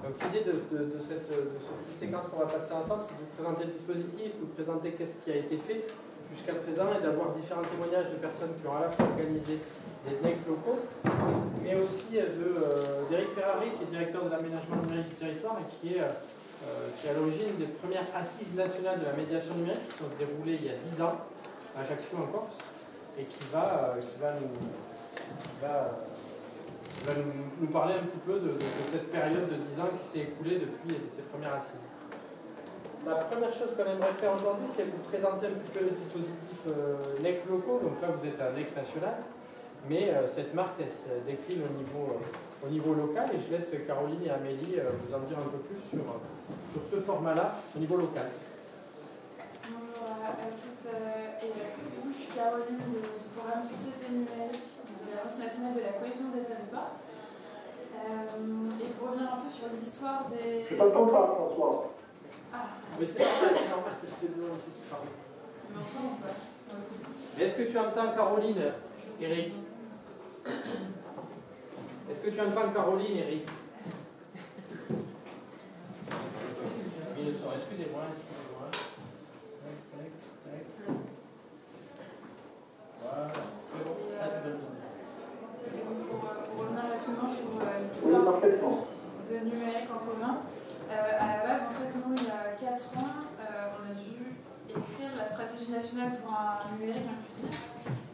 Donc l'idée de cette petite séquence qu'on va passer ensemble, c'est de vous présenter le dispositif, de vous présenter qu'est-ce qui a été fait jusqu'à présent et d'avoir différents témoignages de personnes qui ont à la fois organisé des NEC locaux, mais aussi d'Éric Ferrari, qui est directeur de l'aménagement numérique du territoire et qui est à l'origine des premières assises nationales de la médiation numérique qui sont déroulées il y a 10 ans à Ajaccio en Corse et qui va nous parler un petit peu de cette période de 10 ans qui s'est écoulée depuis ces premières assises. La première chose qu'on aimerait faire aujourd'hui, c'est vous présenter un petit peu le dispositif NEC locaux. Donc là, vous êtes un NEC national, mais cette marque, elle se décline au niveau local. Et je laisse Caroline et Amélie vous en dire un peu plus sur ce format-là au niveau local. Bonjour à toutes et à tous. Je suis Caroline du programme Société numérique de l'Agence nationale de la cohésion des territoires. Et pour revenir un peu sur l'histoire des... Je t'entends pas, François. Ah. Mais c'est normal que je t'ai dit en plus. Tu m'entends ou pas? Mais est-ce que tu entends Caroline, Eric? Est-ce que tu entends Caroline, Eric? Ils le sont, excusez-moi. Voilà, c'est bon. Pour revenir rapidement sur l'histoire de numérique en commun, à la base, en fait, nous, il y a 4 ans, on a dû écrire la stratégie nationale pour un numérique inclusif.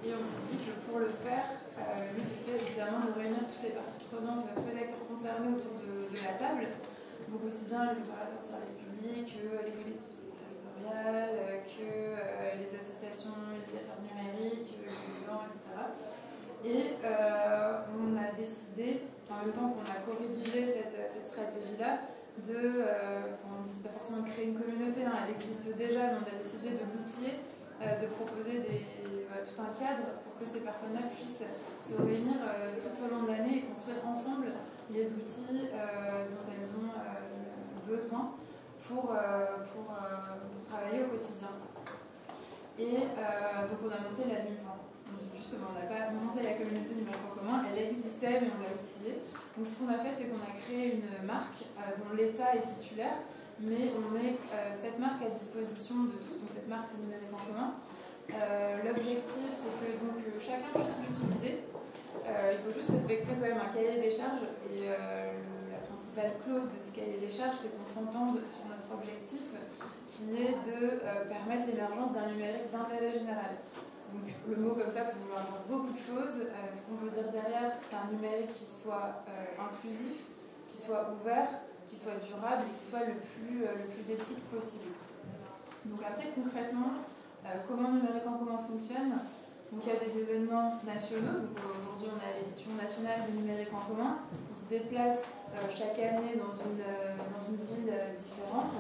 Et on s'est dit que pour le faire, le but c'était évidemment de réunir toutes les parties prenantes, tous les acteurs concernés autour de la table. Donc aussi bien les opérateurs de services publics que les collectivités territoriales, que les associations, les médiateurs numériques, les aidants, etc. Et on a décidé, en même temps qu'on a co-rédigé cette stratégie-là, on ne décide pas forcément de créer une communauté, hein, elle existe déjà, mais on a décidé de l'outiller, de proposer tout un cadre pour que ces personnes-là puissent se réunir tout au long de l'année et construire ensemble les outils dont elles ont besoin pour travailler au quotidien. Et donc on a monté la justement, on n'a pas monté la communauté numérique en commun, elle existait mais on l'a outillée. Donc ce qu'on a fait, c'est qu'on a créé une marque dont l'État est titulaire, mais on met cette marque à disposition de tous, donc cette marque c'est numérique en commun. L'objectif c'est que donc, chacun puisse l'utiliser. Il faut juste respecter quand même un cahier des charges et la principale clause de ce cahier des charges c'est qu'on s'entende sur notre objectif qui est de permettre l'émergence d'un numérique d'intérêt général. Donc le mot comme ça peut vouloir dire beaucoup de choses. Ce qu'on veut dire derrière, c'est un numérique qui soit inclusif, qui soit ouvert, qui soit durable et qui soit le plus éthique possible. Donc après, concrètement, comment numérique en commun fonctionne? Donc il y a des événements nationaux. Donc aujourd'hui, on a l'édition nationale du numérique en commun. On se déplace chaque année dans une ville différente.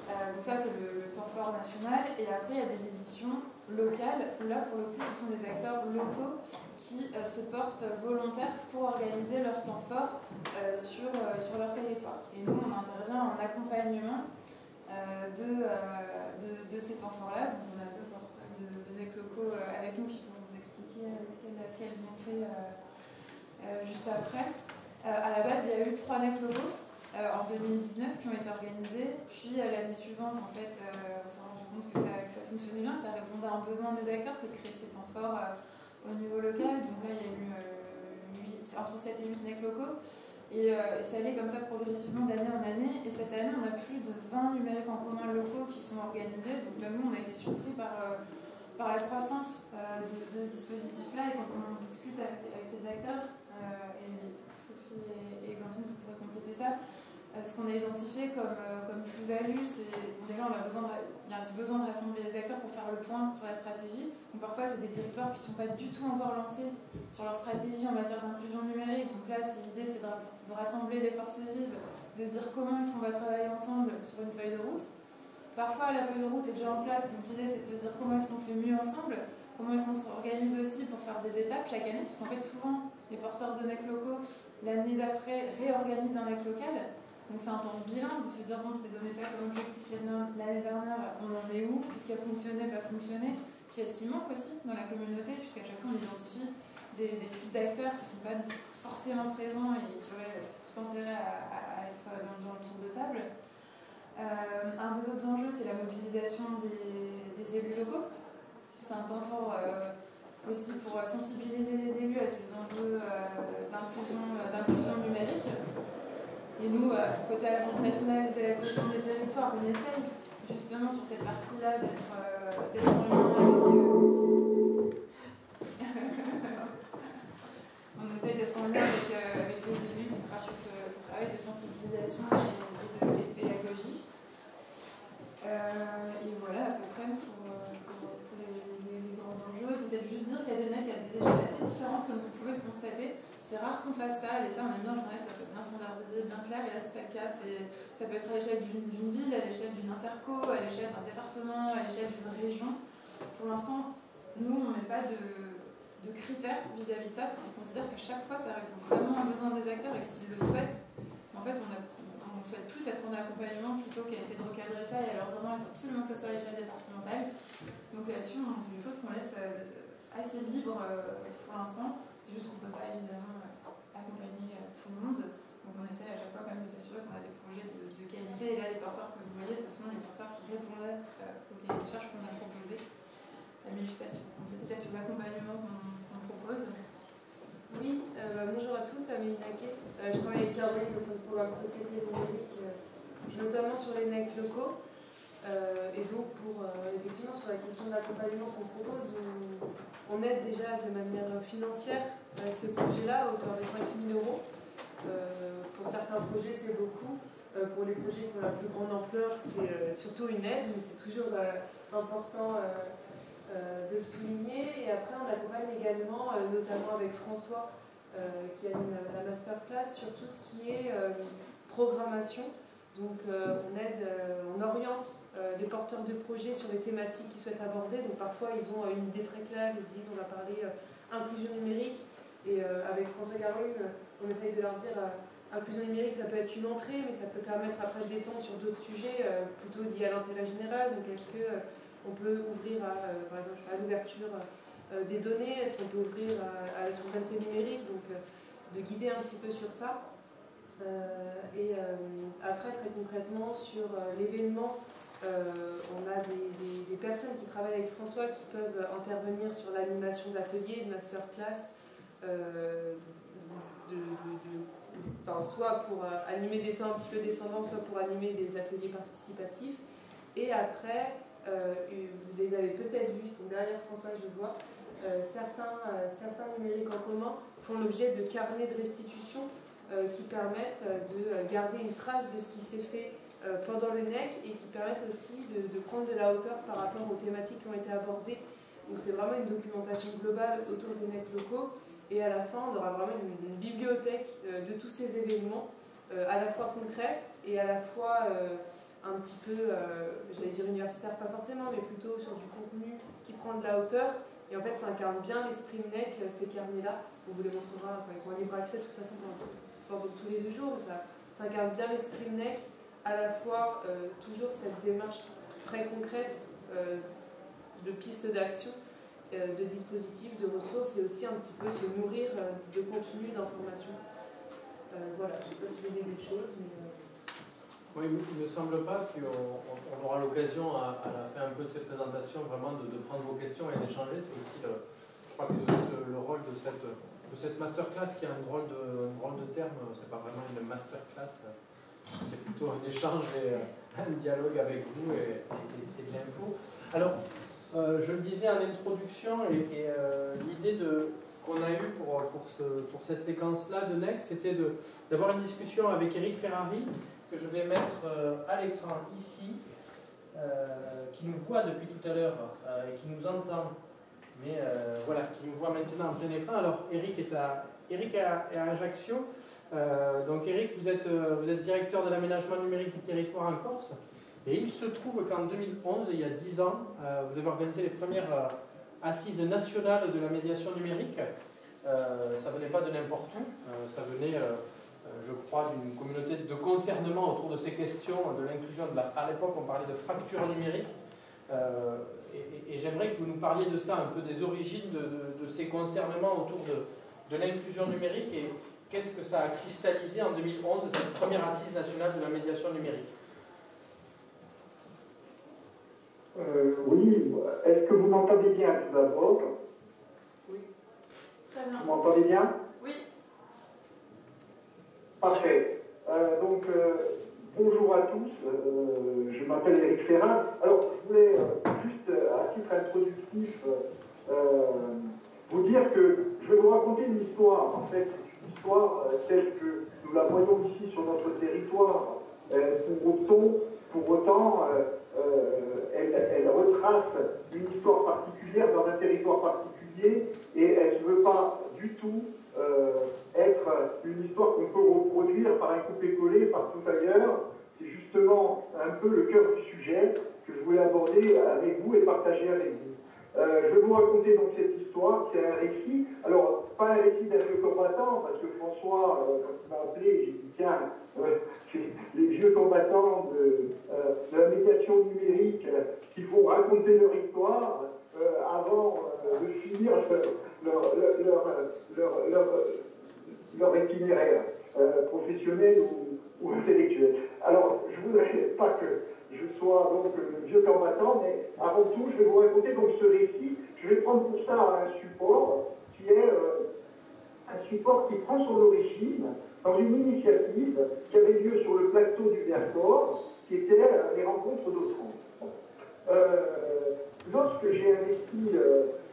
Donc ça, c'est le temps fort national. Et après, il y a des éditions locales, où là, pour le coup, ce sont des acteurs locaux qui se portent volontaires pour organiser leur temps fort sur leur territoire. Et nous, on intervient en accompagnement de ces temps forts-là. Donc on a 2 porteuses de NEC locaux avec nous qui vont vous expliquer ce qu'elles ont fait juste après. À la base, il y a eu 3 NEC locaux en 2019 qui ont été organisés, puis l'année suivante, en fait, on s'est rendu compte que ça fonctionnait bien, que ça répondait à un besoin des acteurs que de créer ces temps forts au niveau local. Donc là, il y a eu entre 7 et 8 NEC locaux, et ça allait comme ça progressivement d'année en année. Et cette année, on a plus de 20 numériques en commun locaux qui sont organisés. Donc même nous, on a été surpris par la croissance de dispositifs-là, et quand on discute avec les acteurs, et Sophie et Glantine, vous pourrez compléter ça. Ce qu'on a identifié comme plus-value, c'est déjà il y a ce besoin de rassembler les acteurs pour faire le point sur la stratégie. Donc parfois c'est des territoires qui ne sont pas du tout encore lancés sur leur stratégie en matière d'inclusion numérique. Donc là l'idée c'est de rassembler les forces vives, de se dire comment est-ce qu'on va travailler ensemble sur une feuille de route. Parfois la feuille de route est déjà en place, donc l'idée c'est de se dire comment est-ce qu'on fait mieux ensemble, comment est-ce qu'on s'organise aussi pour faire des étapes chaque année, parce qu'en fait souvent les porteurs de NEC locaux l'année d'après réorganisent un NEC local. Donc c'est un temps de bilan, de se dire bon, c'était donné ça comme objectif l'année dernière, on en est où, qu'est-ce qui a fonctionné, pas fonctionné, puis est-ce qu'il manque aussi dans la communauté, puisqu'à chaque fois on identifie des types d'acteurs qui ne sont pas forcément présents et qui auraient tout intérêt à être dans le tour de table. Un des autres enjeux, c'est la mobilisation des élus locaux. C'est un temps fort aussi pour sensibiliser les élus à ces enjeux d'inclusion numérique. Et nous, côté Agence nationale de la cohésion des territoires, on essaye justement sur cette partie-là d'être en lien avec les élus pour faire ce travail de sensibilisation et de pédagogie. Et voilà à peu près pour les grands enjeux. Peut-être juste dire qu'il y a des NEC à des échelles assez différentes, comme vous pouvez le constater. C'est rare qu'on fasse ça. À l'État, on aime bien en général que ça soit bien standardisé, bien clair, et là, c'est pas le cas. Ça peut être à l'échelle d'une ville, à l'échelle d'une interco, à l'échelle d'un département, à l'échelle d'une région. Pour l'instant, nous, on ne met pas de critères vis-à-vis de ça, parce qu'on considère qu'à chaque fois, ça répond vraiment aux besoins des acteurs et que s'ils le souhaitent, en fait, on souhaite plus être en accompagnement plutôt qu'à essayer de recadrer ça et à leur dire non, il faut absolument que ce soit à l'échelle départementale. Donc là-dessus, c'est quelque chose qu'on laisse assez libre pour l'instant. C'est juste qu'on ne peut pas évidemment accompagner tout le monde. Donc on essaie à chaque fois quand même de s'assurer qu'on a des projets de qualité. Et là, les porteurs que vous voyez, ce sont les porteurs qui répondaient aux cahiers des charges qu'on a proposés. Mais je ne sais pas si vous complétez peut-être sur l'accompagnement qu'on propose. Oui, bonjour à tous, Amélie Naquet. Je travaille avec Caroline au sein du programme Société numérique, notamment sur les NEC locaux. Et donc, effectivement, sur la question de l'accompagnement qu'on propose, on aide déjà de manière financière ces projets-là à hauteur de 5 000 €. Pour certains projets, c'est beaucoup. Pour les projets qui ont la plus grande ampleur, c'est surtout une aide, mais c'est toujours important de le souligner. Et après, on accompagne également, notamment avec François, qui anime la masterclass, sur tout ce qui est programmation. Donc on oriente les porteurs de projets sur les thématiques qu'ils souhaitent aborder. Donc parfois, ils ont une idée très claire, ils se disent on va parler inclusion numérique. Et avec François et Caroline, on essaye de leur dire inclusion numérique, ça peut être une entrée, mais ça peut permettre après de détendre sur d'autres sujets plutôt liés à l'intérêt général. Donc est-ce que on peut ouvrir par exemple à l'ouverture des données, est-ce qu'on peut ouvrir à la souveraineté numérique, donc de guider un petit peu sur ça. Après, très concrètement, sur l'événement, on a des personnes qui travaillent avec François qui peuvent intervenir sur l'animation d'ateliers, de masterclass, soit pour animer des temps un petit peu descendants, soit pour animer des ateliers participatifs. Et après, vous les avez peut-être vus, ils sont derrière François, je vois, certains numériques en commun font l'objet de carnets de restitution qui permettent de garder une trace de ce qui s'est fait pendant le NEC et qui permettent aussi de prendre de la hauteur par rapport aux thématiques qui ont été abordées. Donc c'est vraiment une documentation globale autour des NEC locaux et à la fin on aura vraiment une bibliothèque de tous ces événements à la fois concrets et à la fois un petit peu, j'allais dire universitaire, pas forcément, mais plutôt sur du contenu qui prend de la hauteur. Et en fait, ça incarne bien l'esprit NEC, ces carnets-là. On vous les montrera, ils sont en libre accès de toute façon pendant tous les 2 jours. Ça incarne bien l'esprit NEC, à la fois toujours cette démarche très concrète de pistes d'action, de dispositifs, de ressources, et aussi un petit peu se nourrir de contenu, d'informations. Voilà, ça c'est des choses. Oui, il ne me semble pas qu'on aura l'occasion à la fin un peu de cette présentation vraiment de prendre vos questions et d'échanger. C'est aussi, je crois que c'est aussi le rôle de cette masterclass qui a un drôle de terme. C'est pas vraiment une masterclass, c'est plutôt un échange et un dialogue avec vous et de l'info. Alors, je le disais en introduction et l'idée qu'on a eue pour cette séquence-là de NEC, c'était d'avoir une discussion avec Eric Ferrari, que je vais mettre à l'écran ici, qui nous voit depuis tout à l'heure et qui nous entend, mais voilà, qui nous voit maintenant en plein écran. Alors, Eric est à Ajaccio. Donc, Eric, vous êtes directeur de l'aménagement numérique du territoire en Corse. Et il se trouve qu'en 2011, il y a 10 ans, vous avez organisé les premières assises nationales de la médiation numérique. Ça venait pas de n'importe où, ça venait... je crois, d'une communauté de concernement autour de ces questions de l'inclusion. À l'époque, on parlait de fracture numérique. Et j'aimerais que vous nous parliez de ça, un peu des origines de ces concernements autour de l'inclusion numérique et qu'est-ce que ça a cristallisé en 2011, cette première assise nationale de la médiation numérique? Oui, est-ce que vous m'entendez bien tout d'abord? Oui. Très bien. Vous m'entendez bien? Oui. Parfait. Bonjour à tous, je m'appelle Éric Ferrin. Alors, je voulais juste, à titre introductif, vous dire que je vais vous raconter une histoire, en fait, une histoire telle que nous la voyons ici sur notre territoire. Pour autant, elle retrace une histoire particulière dans un territoire particulier et elle ne veut pas du tout être une histoire qu'on peut reproduire par un coupé-collé partout ailleurs. C'est justement un peu le cœur du sujet que je voulais aborder avec vous et partager avec vous. Je vais vous raconter donc cette histoire, c'est un récit, alors pas un récit d'un vieux combattant, parce que François, quand il m'a appelé, j'ai dit tiens, les vieux combattants de la médiation numérique qui vont raconter leur histoire avant de finir leur itinéraire professionnel ou intellectuel. Alors, je ne voudrais pas que je sois donc le vieux combattant, mais avant tout, je vais vous raconter donc ce récit. Je vais prendre pour ça un support qui est un support qui prend son origine dans une initiative qui avait lieu sur le plateau du Vercors, qui était les rencontres d'Autran. Lorsque j'ai investi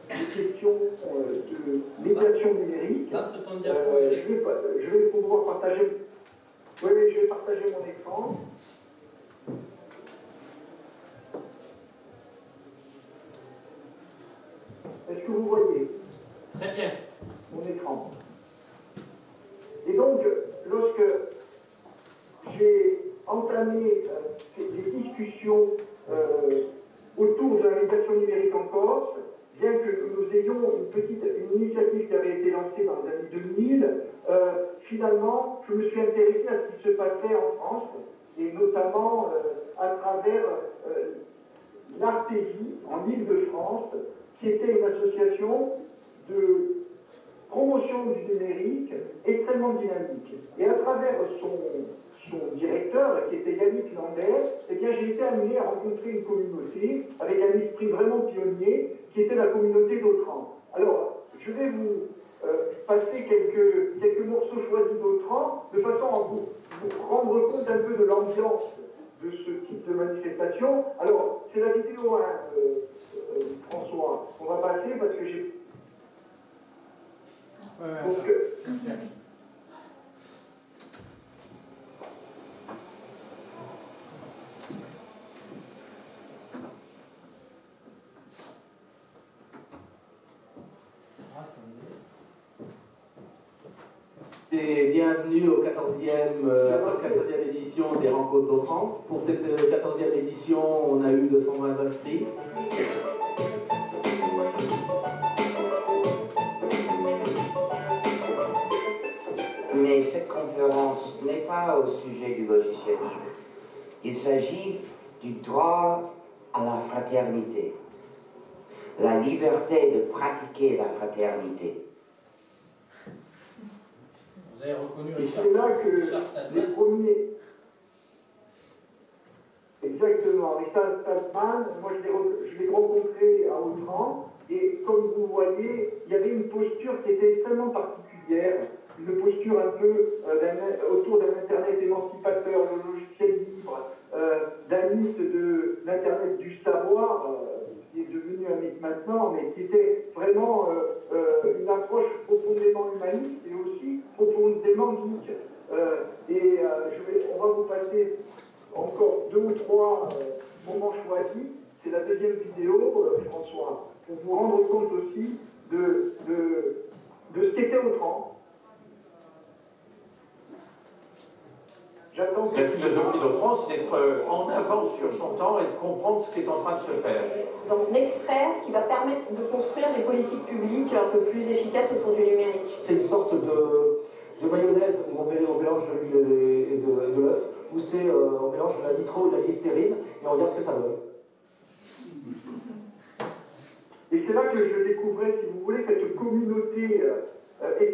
des questions de médiation numérique, je vais pouvoir partager. Oui, je vais partager mon écran. Est-ce que vous voyez? Très bien. Mon écran. Et donc, lorsque j'ai entamé des discussions autour de la médiation numérique en Corse, bien que nous ayons une initiative qui avait été lancée dans les années 2000, finalement, je me suis intéressé à ce qui se passait en France, et notamment à travers l'Artésie, en Île-de-France, qui était une association de promotion du numérique extrêmement dynamique. Et à travers son directeur, qui était Yannick Lambert, eh bien, j'ai été amené à rencontrer une communauté avec un esprit vraiment pionnier, qui était la communauté d'Autran. Alors, je vais vous passer quelques morceaux choisis d'Autran, de façon à vous rendre compte un peu de l'ambiance de ce type de manifestation. Alors, c'est la vidéo, François, qu'on va passer parce que j'ai... Et bienvenue au 14e édition des rencontres d'Autran. Pour cette 14e édition, on a eu 220 inscrits. Mais cette conférence n'est pas au sujet du logiciel libre. Il s'agit du droit à la fraternité, la liberté de pratiquer la fraternité. Vous avez reconnu Richard? C'est là que les premiers... Exactement, Richard Stadtman, moi je l'ai rencontré à Autran, et comme vous voyez, il y avait une posture qui était extrêmement particulière, une posture un peu autour d'un Internet émancipateur, le logiciel libre, d'un mythe de l'Internet du savoir, qui est devenu un mythe maintenant, mais qui était vraiment une approche profondément humaniste et aussi profondément geek. On va vous passer encore 2 ou 3 moments choisis. C'est la deuxième vidéo, François, pour vous rendre compte aussi de ce qu'était Autran. La philosophie d'Autran, c'est d'être en avance sur son temps et de comprendre ce qui est en train de se faire. Donc d'extraire ce qui va permettre de construire des politiques publiques un peu plus efficaces autour du numérique. C'est une sorte de mayonnaise où on mélange de l'huile et de l'œuf, où on mélange de la nitro et de la glycérine et on regarde ce que ça donne. Et c'est là que je découvrais, si vous voulez, cette communauté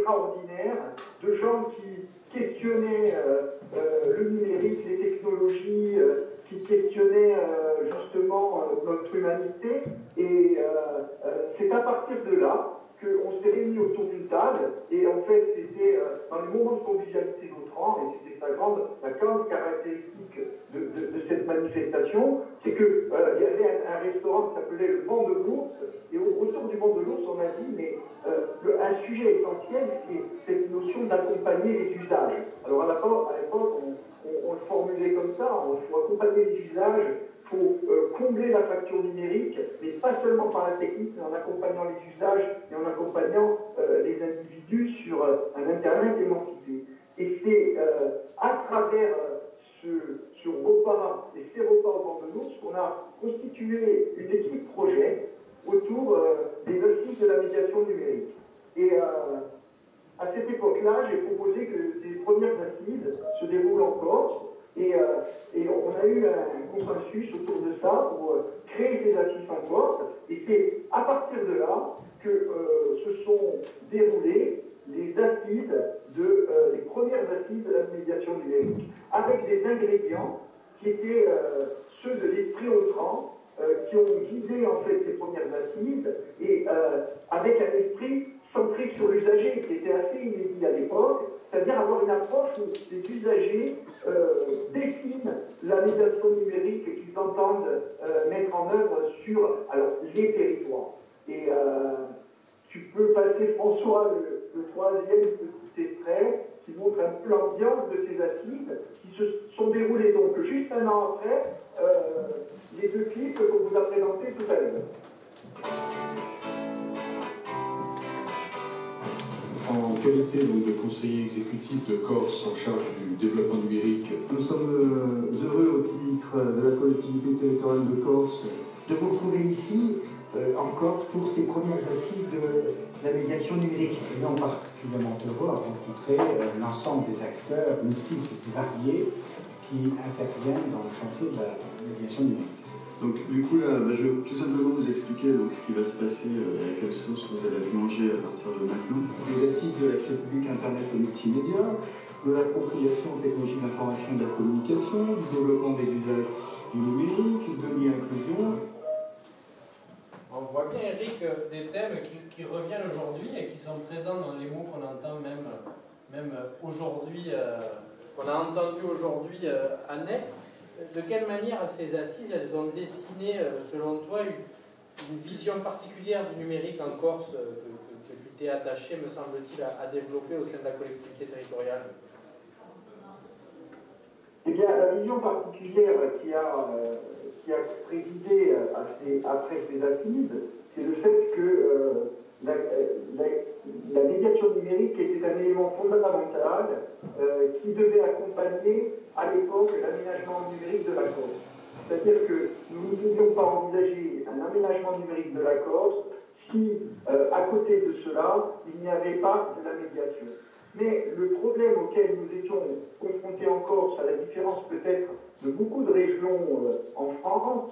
extraordinaire de gens qui questionnaient le numérique, les technologies, qui questionnaient justement notre humanité. Et c'est à partir de là qu'on s'est réunis autour d'une table, et en fait c'était dans les moments de convivialité d'Autran, et c'était la grande caractéristique de cette manifestation, c'est qu'il y avait un restaurant qui s'appelait le Banc de l'Ours, et au retour du Banc de l'Ours, on a dit, mais un sujet essentiel, c'est cette notion d'accompagner les usages. Alors à l'époque, on le formulait comme ça, il faut accompagner les usages, il faut combler la facture numérique, mais pas seulement par la technique, mais en accompagnant les usages et en accompagnant les individus sur un Internet émancipé. Et c'est à travers ce repas et ces repas au Banc de l'Ours qu'on a constitué une équipe projet autour des assises de la médiation numérique. Et à cette époque-là, j'ai proposé que les premières assises se déroulent en Corse. Et on a eu un consensus autour de ça pour créer ces assises en Corse. Et c'est à partir de là que se sont déroulées les assises les premières assises de la médiation numérique, avec des ingrédients qui étaient ceux de l'esprit Autran, qui ont guidé en fait ces premières assises, et avec un esprit centré sur l'usager qui était assez inédit à l'époque, c'est-à-dire avoir une approche où les usagers dessinent la médiation numérique qu'ils entendent mettre en œuvre sur les territoires. Et tu peux passer, François, le troisième petit extrait qui montre un peu l'ambiance de ces assises qui se sont déroulées donc juste un an après les deux clips qu'on vous a présentés tout à l'heure. En qualité de conseiller exécutif de Corse en charge du développement numérique, nous sommes heureux au titre de la collectivité territoriale de Corse de vous retrouver ici en Corse pour ces premières assises de la médiation numérique. Et nous sommes particulièrement heureux à rencontrer l'ensemble des acteurs multiples et variés qui interviennent dans le chantier de la médiation numérique. Donc du coup là, je vais tout simplement vous expliquer donc, ce qui va se passer et à quelle sauce vous allez être mangé à partir de maintenant. Les assises de l'accès public Internet aux multimédia, de l'appropriation aux technologies de l'information et de la communication, du développement des usages du numérique, de l'inclusion. On voit bien, Eric, des thèmes qui reviennent aujourd'hui et qui sont présents dans les mots qu'on entend même aujourd'hui, qu'on a entendu aujourd'hui à NEC. De quelle manière ces assises, elles ont dessiné, selon toi, une vision particulière du numérique en Corse que tu t'es attaché, me semble-t-il, à développer au sein de la collectivité territoriale? Eh bien, la vision particulière qui a présidé après ces assises, c'est le fait que la médiation numérique était un élément fondamental qui devait accompagner à l'époque l'aménagement numérique de la Corse. C'est-à-dire que nous ne pouvions pas envisager un aménagement numérique de la Corse si, à côté de cela, il n'y avait pas de la médiation. Mais le problème auquel nous étions confrontés en Corse, à la différence peut-être de beaucoup de régions en France,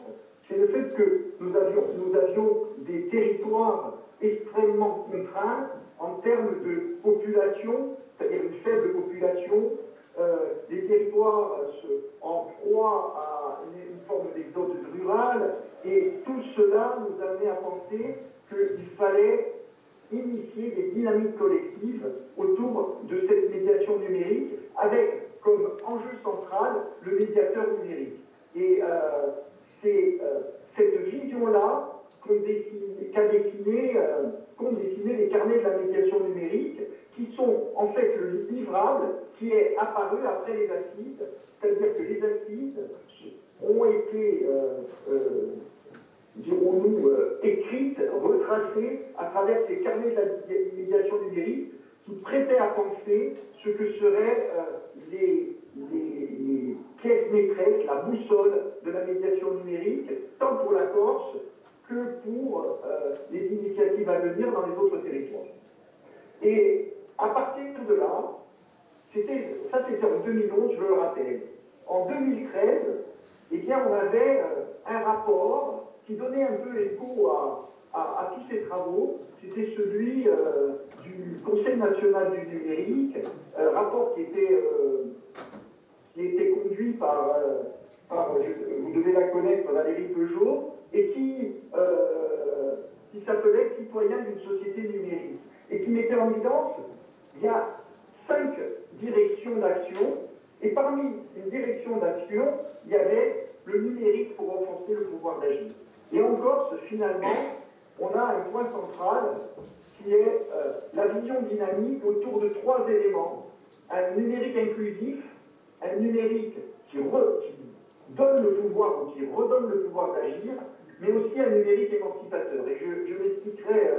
c'est le fait que nous avions des territoires extrêmement contraints en termes de population, c'est-à-dire une faible population, des territoires en proie à une forme d'exode rural, et tout cela nous amenait à penser qu'il fallait initier des dynamiques collectives autour de cette médiation numérique, avec comme enjeu central le médiateur numérique. Et c'est cette vision-là qu'ont dessiné les carnets de la médiation numérique, qui sont en fait le livrable qui est apparu après les assises, c'est-à-dire que les assises ont été, dirons-nous, écrites, retracées à travers ces carnets de la médiation numérique qui prêtaient à penser ce que seraient les pièces maîtresses, la boussole de la médiation numérique, tant pour la Corse que pour les initiatives à venir dans les autres territoires. Et à partir de là, c'était en 2011, je le rappelle. En 2013, eh bien, on avait un rapport qui donnait un peu écho à tous ces travaux. C'était celui du Conseil national du numérique, rapport qui était conduit par vous devez la connaître, Valérie Peugeot, et qui s'appelait Citoyens d'une société numérique, et qui mettait en évidence, il y a 5 directions d'action, et parmi une direction d'action, il y avait le numérique pour renforcer le pouvoir d'agir. Et en Corse, finalement, on a un point central qui est la vision dynamique autour de 3 éléments. Un numérique inclusif, un numérique qui donne le pouvoir ou qui redonne le pouvoir d'agir, mais aussi un numérique émancipateur. Et je m'expliquerai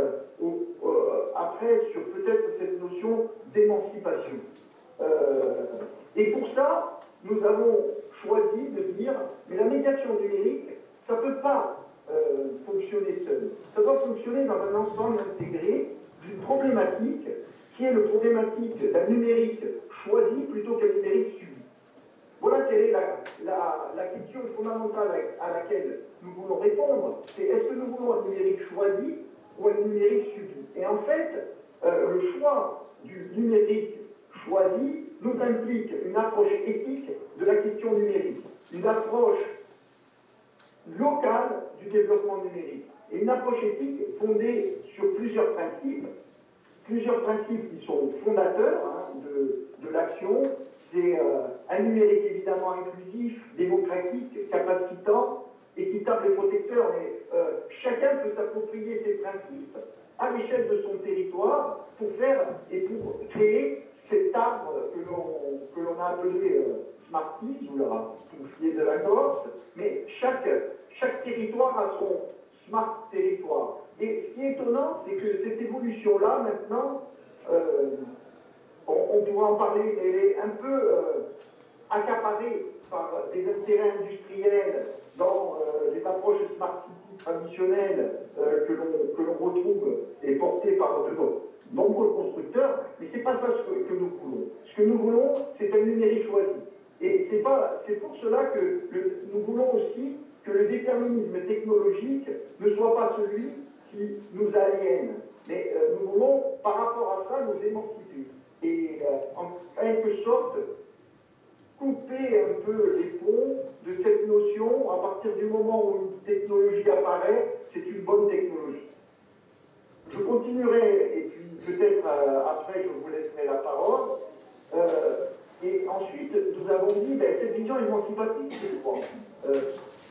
après sur peut-être cette notion d'émancipation. Et pour ça, nous avons choisi de dire, mais la médiation numérique, ça ne peut pas fonctionner seul. Ça doit fonctionner dans un ensemble intégré d'une problématique qui est la problématique d'un numérique choisi plutôt qu'un numérique subi. Voilà quelle est la question fondamentale à laquelle nous voulons répondre. C'est est-ce que nous voulons un numérique choisi ou un numérique subi? Et en fait, le choix du numérique choisi nous implique une approche éthique de la question numérique, une approche locale du développement numérique, et une approche éthique fondée sur plusieurs principes qui sont fondateurs de l'action. C'est un numérique évidemment inclusif, démocratique, capacitant, équitable et protecteur, mais chacun peut s'approprier ces principes à l'échelle de son territoire pour faire et pour créer cet arbre que l'on a appelé Smarties, ou la poufier de la Corse, mais chaque territoire a son smart territoire. Et ce qui est étonnant, c'est que cette évolution-là, maintenant, on pourra en parler, mais elle est un peu accaparée par des intérêts industriels dans les approches smart city traditionnelles que l'on retrouve et portées par de nombreux constructeurs, mais ce n'est pas ça que nous voulons. Ce que nous voulons, c'est un numérique choisi. Et c'est pour cela que nous voulons aussi que le déterminisme technologique ne soit pas celui qui nous aliène, mais nous voulons, par rapport à ça, nous émanciper. Et en quelque sorte, couper un peu les ponts de cette notion, à partir du moment où une technologie apparaît, c'est une bonne technologie. Je continuerai, et puis peut-être après je vous laisserai la parole. Et ensuite, nous avons dit, cette vision émancipatrice, c'est quoi?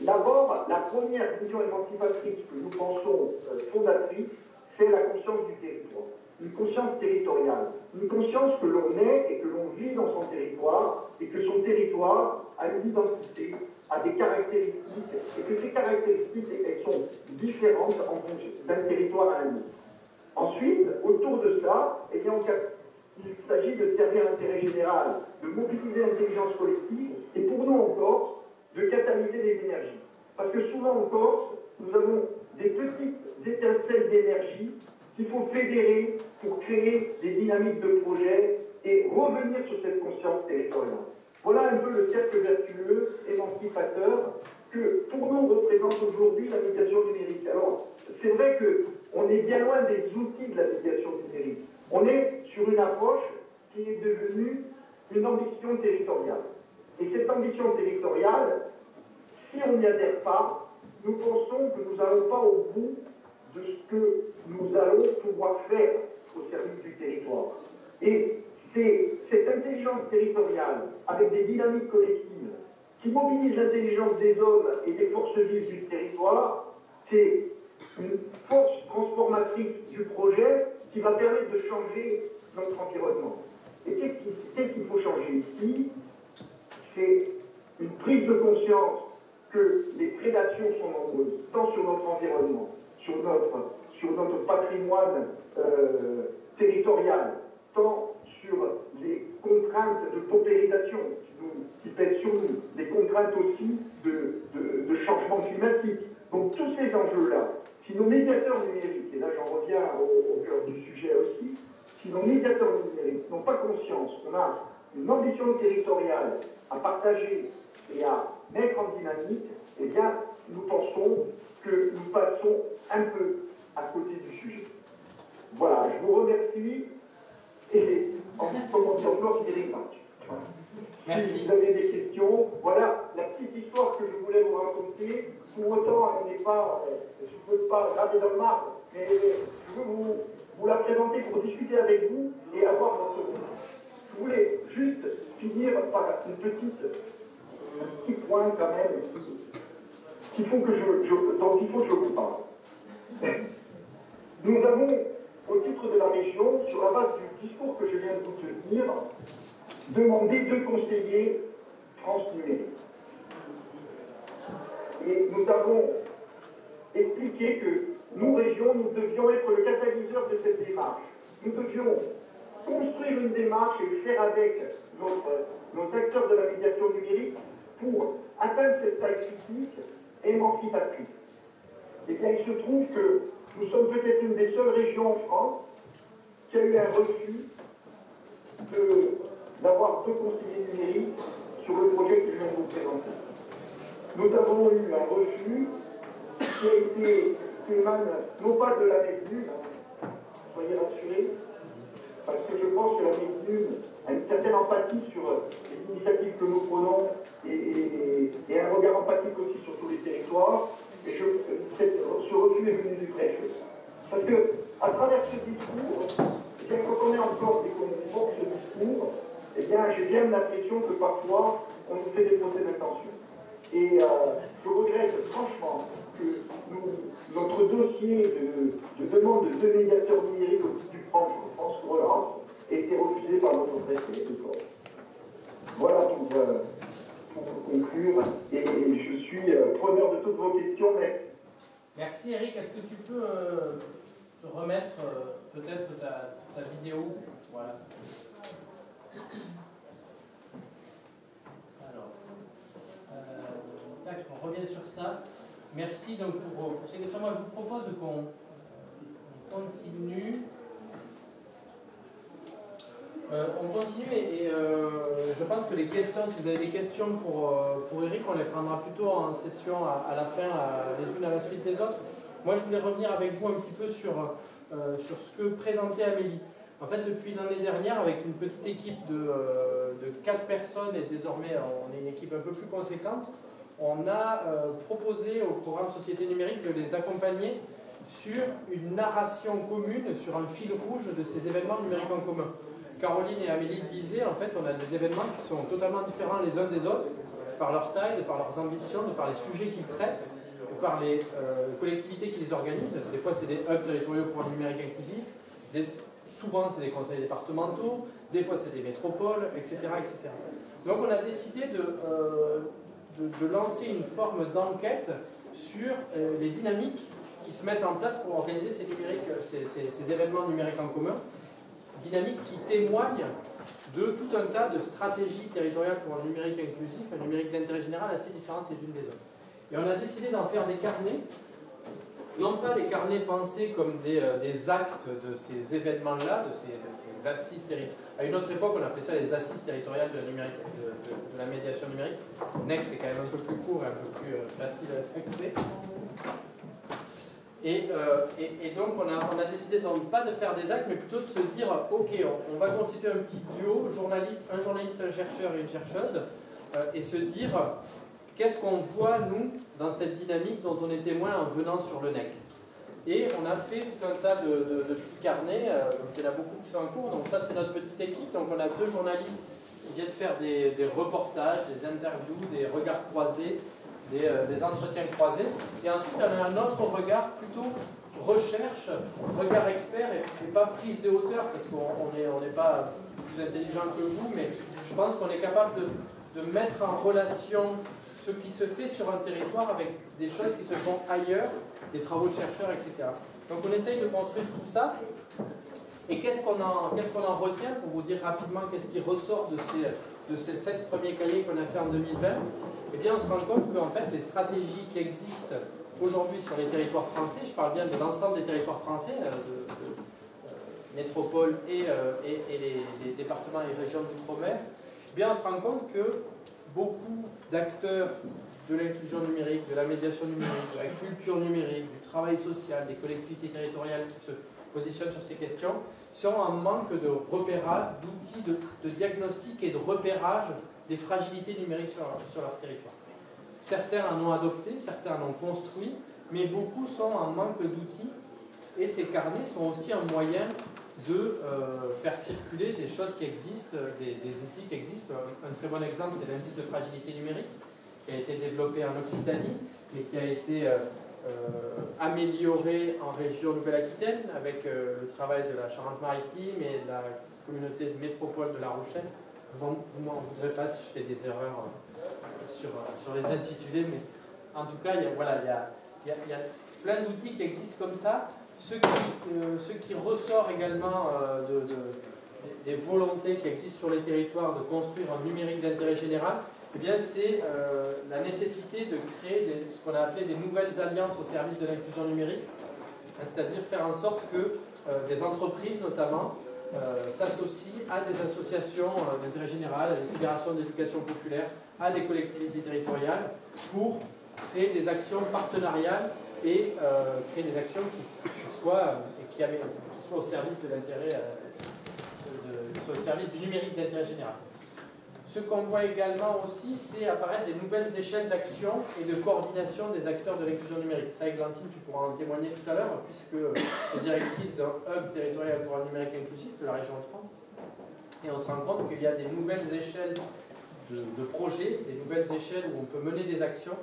D'abord, la première vision émancipatrice que nous pensons fondatrice, c'est la conscience du territoire. Une conscience territoriale. Une conscience que l'on est et que l'on vit dans son territoire, et que son territoire a une identité, a des caractéristiques, et que ces caractéristiques, elles sont différentes en fonction d'un territoire à un autre. Ensuite, autour de ça, eh bien, il s'agit de servir l'intérêt général, de mobiliser l'intelligence collective, et pour nous en Corse, de catalyser les énergies. Parce que souvent en Corse, nous avons des petites étincelles d'énergie qu'il faut fédérer pour créer des dynamiques de projet et revenir sur cette conscience territoriale. Voilà un peu le cercle vertueux, émancipateur, que pour nous représente aujourd'hui la médiation numérique. Alors, c'est vrai qu'on est bien loin des outils de la médiation numérique. On est sur une approche qui est devenue une ambition territoriale. Et cette ambition territoriale, si on n'y adhère pas, nous pensons que nous n'allons pas au bout de ce que nous allons pouvoir faire au service du territoire. Et c'est cette intelligence territoriale, avec des dynamiques collectives, qui mobilise l'intelligence des hommes et des forces vives du territoire, c'est une force transformatrice du projet qui va permettre de changer notre environnement. Et qu'est-ce qu'il faut changer ici? C'est une prise de conscience que les prédations sont nombreuses, tant sur notre environnement, sur notre patrimoine territorial, tant sur les contraintes de paupérisation qui pèsent sur nous, les contraintes aussi de changement climatique. Donc tous ces enjeux-là, si nos médiateurs numériques, et là j'en reviens au cœur du sujet aussi, si nos médiateurs numériques n'ont pas conscience qu'on a une ambition territoriale à partager et à mettre en dynamique, eh bien, nous pensons que nous passons un peu à côté du sujet. Voilà, je vous remercie folklore numérique. Merci. Si vous avez des questions, voilà la petite histoire que je voulais vous raconter. Pour autant, elle n'est pas, je ne peux pas graver dans le marbre, mais je veux vous la présenter pour discuter avec vous et avoir votre avis. Je voulais juste finir par un petit point quand même dont il faut que je vous parle. Nous avons, au titre de la région, sur la base du discours que je viens de vous tenir, demandé 2 conseillers France Numérique. Et nous avons expliqué que nous, régions, nous devions être le catalyseur de cette démarche. Nous devions construire une démarche et le faire avec nos acteurs de la médiation numérique pour atteindre cette taille critique émancipatrice. Eh bien, il se trouve que nous sommes peut-être une des seules régions en France qui a eu un refus d'avoir 2 conseillers numériques sur le projet que je viens de vous présenter. Nous avons eu un refus qui émane non pas de la MECNUM, soyez rassurés, parce que je pense que la MECNUM a une certaine empathie sur les initiatives que nous prenons et un regard empathique aussi sur tous les territoires. Et ce refus est venu du préfet. Parce que, à travers ce discours, eh bien, quand on est encore et qu'on porte ce discours, eh bien, j'ai bien l'impression que parfois, on nous fait des procès d'intention. Et je regrette franchement que notre dossier de demande de médiateur numérique au titre du France Relance ait été refusé par notre préfet. Voilà pour conclure. Et je suis preneur de toutes vos questions. Merci Eric. Est-ce que tu peux te remettre peut-être ta vidéo? Voilà. On revient sur ça. Merci donc pour ces questions. Moi, je vous propose qu'on continue. On continue et je pense que les questions, si vous avez des questions pour Eric, on les prendra plutôt en session à la fin, les unes à la suite des autres. Moi, je voulais revenir avec vous un petit peu sur ce que présentait Amélie. En fait, depuis l'année dernière, avec une petite équipe de 4 personnes, et désormais on est une équipe un peu plus conséquente, on a proposé au programme Société numérique de les accompagner sur une narration commune, sur un fil rouge de ces événements numériques en commun. Caroline et Amélie le disaient, en fait, on a des événements qui sont totalement différents les uns des autres, par leur taille, par leurs ambitions, par les sujets qu'ils traitent, par les collectivités qui les organisent. Des fois, c'est des hubs territoriaux pour un numérique inclusif, souvent, c'est des conseils départementaux, des fois, c'est des métropoles, etc., etc. Donc, on a décidé de lancer une forme d'enquête sur les dynamiques qui se mettent en place pour organiser ces événements numériques en commun, dynamiques qui témoignent de tout un tas de stratégies territoriales pour un numérique inclusif, un numérique d'intérêt général assez différentes les unes des autres. Et on a décidé d'en faire des carnets, non pas des carnets pensés comme des actes de ces événements-là, de ces assises territoriales. À une autre époque, on appelait ça les assises territoriales de la médiation numérique. NEC, c'est quand même un peu plus court et un peu plus facile à fixer. Et donc, on a décidé donc pas de faire des actes, mais plutôt de se dire, ok, on va constituer un petit duo, un journaliste, un chercheur et une chercheuse, et se dire, qu'est-ce qu'on voit, nous, dans cette dynamique dont on est témoin en venant sur le NEC. Et on a fait tout un tas de petits carnets, donc il y en a beaucoup qui sont en cours, donc ça c'est notre petite équipe, donc on a 2 journalistes qui viennent faire des reportages, des interviews, des regards croisés, des entretiens croisés, et ensuite on a un autre regard plutôt recherche, regard expert et pas prise de hauteur, parce qu'on n'est pas plus intelligent que vous, mais je pense qu'on est capable de mettre en relation ce qui se fait sur un territoire avec des choses qui se font ailleurs, des travaux de chercheurs, etc. Donc on essaye de construire tout ça. Et qu'est-ce qu'on en retient, pour vous dire rapidement qu'est-ce qui ressort de ces 7 premiers cahiers qu'on a fait en 2020? Eh bien, on se rend compte qu'en fait, les stratégies qui existent aujourd'hui sur les territoires français, je parle bien de l'ensemble des territoires français, métropole et les départements et régions d'outre-mer, eh bien, on se rend compte que beaucoup d'acteurs de l'inclusion numérique, de la médiation numérique, de la culture numérique, du travail social, des collectivités territoriales positionnent sur ces questions, sont en manque de repérage, d'outils de diagnostic et de repérage des fragilités numériques sur leur territoire. Certains en ont adopté, certains en ont construit, mais beaucoup sont en manque d'outils. Et ces carnets sont aussi un moyen de faire circuler des choses qui existent, des outils qui existent. Un très bon exemple, c'est l'indice de fragilité numérique, qui a été développé en Occitanie, mais qui a été amélioré en région Nouvelle-Aquitaine, avec le travail de la Charente-Maritime et de la communauté de métropole de La Rochelle. Vous ne m'en voudrez pas si je fais des erreurs sur les intitulés, mais en tout cas, il y a plein d'outils qui existent comme ça. Ce qui ressort également des volontés qui existent sur les territoires de construire un numérique d'intérêt général, eh bien, c'est la nécessité de créer ce qu'on a appelé des nouvelles alliances au service de l'inclusion numérique, c'est-à-dire faire en sorte que des entreprises notamment s'associent à des associations d'intérêt général, à des fédérations d'éducation populaire, à des collectivités territoriales pour créer des actions partenariales et créer des actions qui soient au service de l'intérêt, au service du numérique d'intérêt général. Ce qu'on voit également aussi, c'est apparaître des nouvelles échelles d'action et de coordination des acteurs de l'inclusion numérique. Ça, Églantine, tu pourras en témoigner tout à l'heure, puisque tu es directrice d'un hub territorial pour un numérique inclusif de la région de France. Et on se rend compte qu'il y a des nouvelles échelles de projets, des nouvelles échelles où on peut mener des actions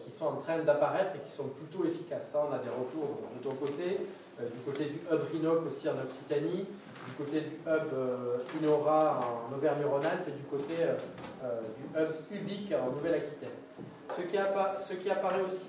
qui sont en train d'apparaître et qui sont plutôt efficaces. Ça, on a des retours de ton côté, du côté du hub RINOC aussi en Occitanie, du côté du hub Inora en Auvergne-Rhône-Alpes et du côté du hub UBIC en Nouvelle-Aquitaine. Ce qui apparaît aussi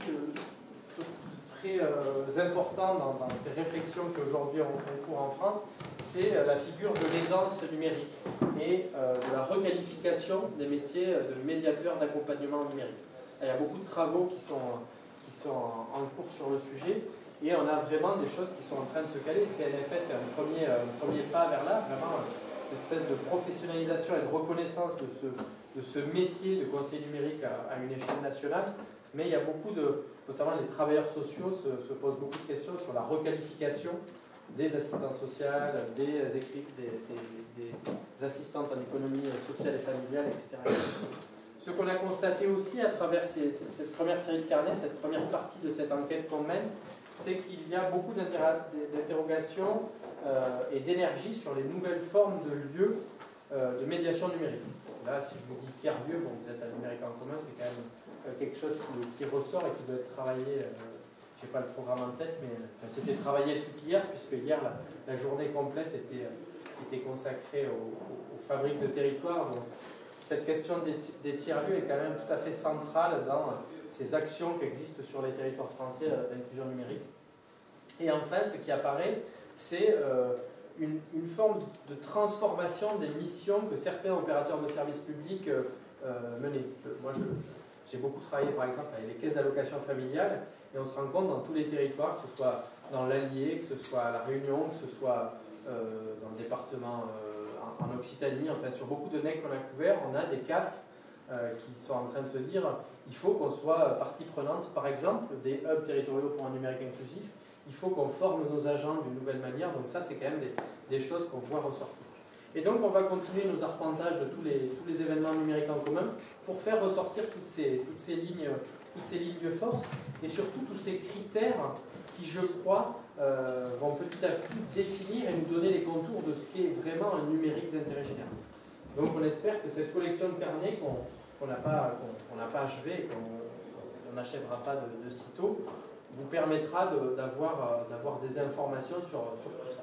très important dans ces réflexions qu'aujourd'hui on court en France, c'est la figure de l'aidance numérique et de la requalification des métiers de médiateur d'accompagnement numérique. Il y a beaucoup de travaux qui sont en cours sur le sujet et on a vraiment des choses qui sont en train de se caler. CNFS est un premier pas vers là, vraiment une espèce de professionnalisation et de reconnaissance de ce métier de conseiller numérique à une échelle nationale. Mais il y a beaucoup notamment les travailleurs sociaux se posent beaucoup de questions sur la requalification des assistantes sociales, des assistantes en économie sociale et familiale, etc. Ce qu'on a constaté aussi à travers cette première série de carnets, cette première partie de cette enquête qu'on mène, c'est qu'il y a beaucoup d'interrogations et d'énergie sur les nouvelles formes de lieux de médiation numérique. Là, si je vous dis tiers-lieu, bon, vous êtes à numérique en commun, c'est quand même quelque chose qui ressort et qui doit être travaillé. Je n'ai pas le programme en tête, mais c'était travaillé tout hier, puisque hier, la journée complète était consacrée aux fabriques de territoire. Donc, cette question des tiers-lieux est quand même tout à fait centrale dans ces actions qui existent sur les territoires français d'inclusion numérique. Et enfin, ce qui apparaît, c'est une forme de transformation des missions que certains opérateurs de services publics menaient. J'ai beaucoup travaillé par exemple avec les caisses d'allocation familiale et on se rend compte dans tous les territoires, que ce soit dans l'Allier, que ce soit à La Réunion, que ce soit dans le département en Occitanie, enfin sur beaucoup de NEC qu'on a couverts, on a des CAF qui sont en train de se dire il faut qu'on soit partie prenante, par exemple, des hubs territoriaux pour un numérique inclusif, il faut qu'on forme nos agents d'une nouvelle manière, donc ça c'est quand même des choses qu'on voit ressortir. Et donc on va continuer nos arpentages de tous les événements numériques en commun pour faire ressortir toutes ces lignes de force et surtout tous ces critères qui, je crois, vont petit à petit définir et nous donner les contours de ce qu'est vraiment un numérique d'intérêt général. Donc on espère que cette collection de carnets qu'on n'a pas achevée et qu'on n'achèvera pas de sitôt, vous permettra d'avoir des informations sur tout ça.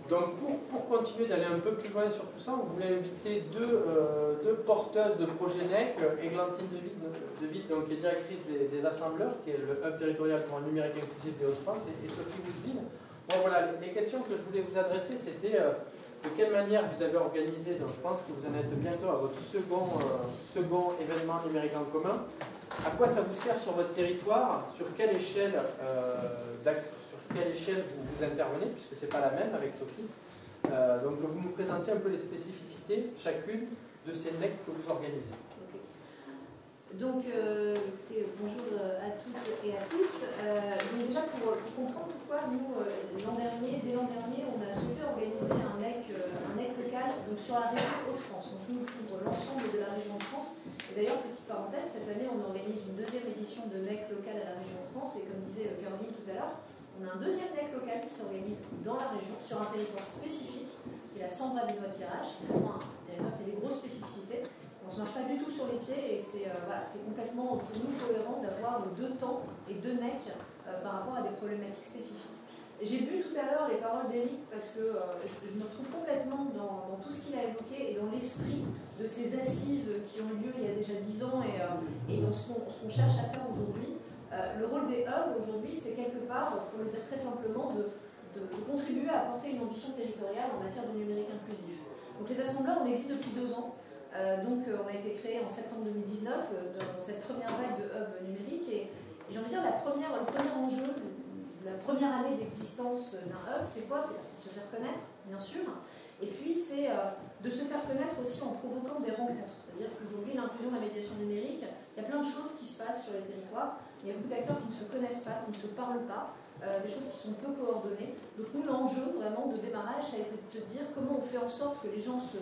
Donc pour continuer d'aller un peu plus loin sur tout ça, on voulait inviter deux porteuses de projet NEC, Églantine De Witt, donc, qui est directrice des assembleurs, qui est le hub territorial pour un numérique inclusif des Hauts-de-France, et Sophie Woodville. Bon voilà, les questions que je voulais vous adresser, c'était de quelle manière vous avez organisé, donc je pense que vous en êtes bientôt à votre second événement numérique en commun. À quoi ça vous sert sur votre territoire? Sur quelle échelle vous intervenez, puisque ce n'est pas la même avec Sophie. Donc vous nous présentez un peu les spécificités, chacune, de ces NEC que vous organisez. Donc, bonjour à toutes et à tous. Donc déjà, pour comprendre pourquoi nous, dès l'an dernier, on a souhaité organiser un NEC local donc sur la région Hauts-de-France. Donc nous, pour l'ensemble de la région de France. Et d'ailleurs, petite parenthèse, cette année, on organise une deuxième édition de NEC local à la région de France. Et comme disait Caroline tout à l'heure, on a un deuxième NEC local qui s'organise dans la région, sur un territoire spécifique, qui est la Sambre du Noirtirage, qui est un territoire qui a des grosses spécificités. On ne se marche pas du tout sur les pieds et c'est complètement pour nous cohérent d'avoir deux temps et deux NEC par rapport à des problématiques spécifiques. J'ai bu tout à l'heure les paroles d'Éric parce que je me retrouve complètement dans tout ce qu'il a évoqué et dans l'esprit de ces assises qui ont lieu il y a déjà 10 ans et dans ce qu'on cherche à faire aujourd'hui. Le rôle des hubs aujourd'hui, c'est quelque part, pour le dire très simplement, de contribuer à apporter une ambition territoriale en matière de numérique inclusif. Donc les assembleurs, on existe depuis 2 ans. Donc on a été créé en septembre 2019 dans cette première vague de hub numérique et j'ai envie de dire le premier enjeu, la première année d'existence d'un hub, c'est quoi? C'est de se faire connaître, bien sûr, et puis c'est de se faire connaître aussi en provoquant des rencontres. C'est-à-dire qu'aujourd'hui, l'inclusion de la médiation numérique, il y a plein de choses qui se passent sur les territoires, il y a beaucoup d'acteurs qui ne se connaissent pas, qui ne se parlent pas, des choses qui sont peu coordonnées. Donc nous, l'enjeu vraiment de démarrage, ça a été de se dire comment on fait en sorte que les gens se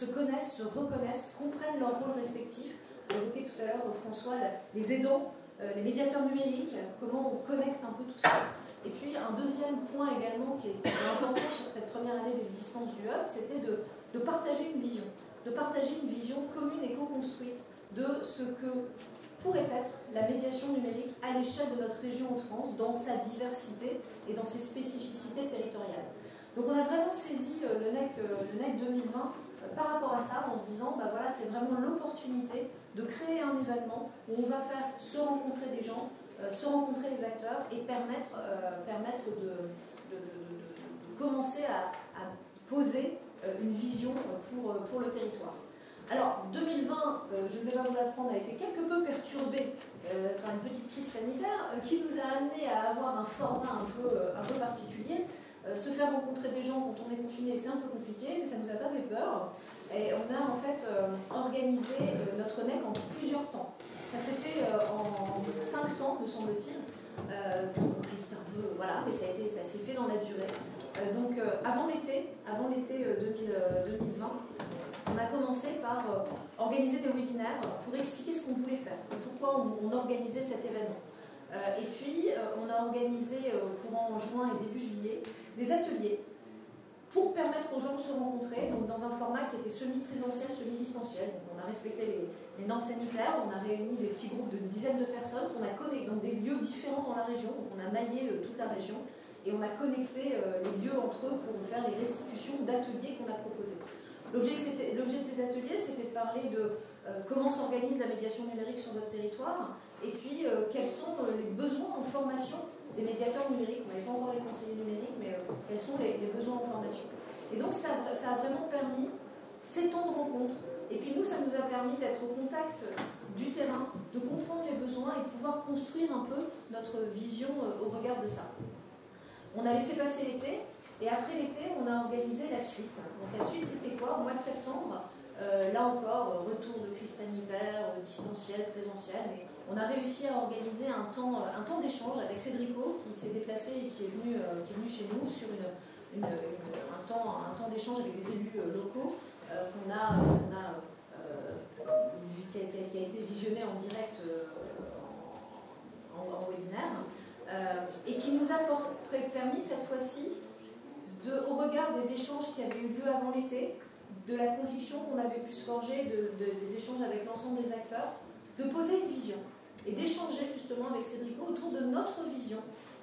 connaissent, se reconnaissent, comprennent leur rôle respectif. On a évoqué tout à l'heure, François, les aidants, les médiateurs numériques, comment on connecte un peu tout ça. Et puis un deuxième point également qui est important sur cette première année d'existence du hub, c'était de partager une vision. De partager une vision commune et co-construite de ce que pourrait être la médiation numérique à l'échelle de notre région Hauts-de-France, dans sa diversité et dans ses spécificités territoriales. Donc on a vraiment saisi le NEC 2020 par rapport à ça, en se disant, bah voilà, c'est vraiment l'opportunité de créer un événement où on va faire se rencontrer des gens, se rencontrer les acteurs et permettre de commencer à poser une vision pour le territoire. Alors, 2020, je ne vais pas vous l'apprendre, a été quelque peu perturbé par une petite crise sanitaire qui nous a amené à avoir un format un peu particulier. Se faire rencontrer des gens quand on est confiné, c'est un peu compliqué, mais ça ne nous a pas fait peur. Et on a en fait organisé notre NEC en plusieurs temps. Ça s'est fait en 5 temps, me semble-t-il. Voilà, mais ça s'est fait dans la durée. Donc avant l'été 2020, on a commencé par organiser des webinaires pour expliquer ce qu'on voulait faire, pourquoi on organisait cet événement. Et puis, on a organisé courant juin et début juillet des ateliers pour permettre aux gens de se rencontrer, donc dans un format qui était semi-présentiel, semi-distanciel. Donc on a respecté les normes sanitaires, on a réuni des petits groupes d'une dizaine de personnes qu'on a connectés dans des lieux différents dans la région. Donc on a maillé toute la région et on a connecté les lieux entre eux pour faire les restitutions d'ateliers qu'on a proposés. L'objet de ces ateliers, c'était de parler de comment s'organise la médiation numérique sur notre territoire et puis quels sont les besoins en formation des médiateurs numériques. On n'avait pas encore les conseillers numériques, mais quels sont les besoins en formation. Et donc ça a vraiment permis ces temps de rencontre. Et puis nous, ça nous a permis d'être au contact du terrain, de comprendre les besoins et de pouvoir construire un peu notre vision au regard de ça. On a laissé passer l'été. Et après l'été, on a organisé la suite. Donc la suite, c'était quoi? Au mois de septembre, là encore, retour de crise sanitaire, distanciel, présentiel, mais on a réussi à organiser un temps d'échange avec Cédrico, qui s'est déplacé et qui est venu chez nous sur un temps d'échange avec des élus locaux qui a été visionné en direct en webinaire, et qui nous a permis cette fois-ci, au regard des échanges qui avaient eu lieu avant l'été, de la conviction qu'on avait pu se forger, des échanges avec l'ensemble des acteurs, de poser une vision et d'échanger justement avec Cédrico autour de notre vision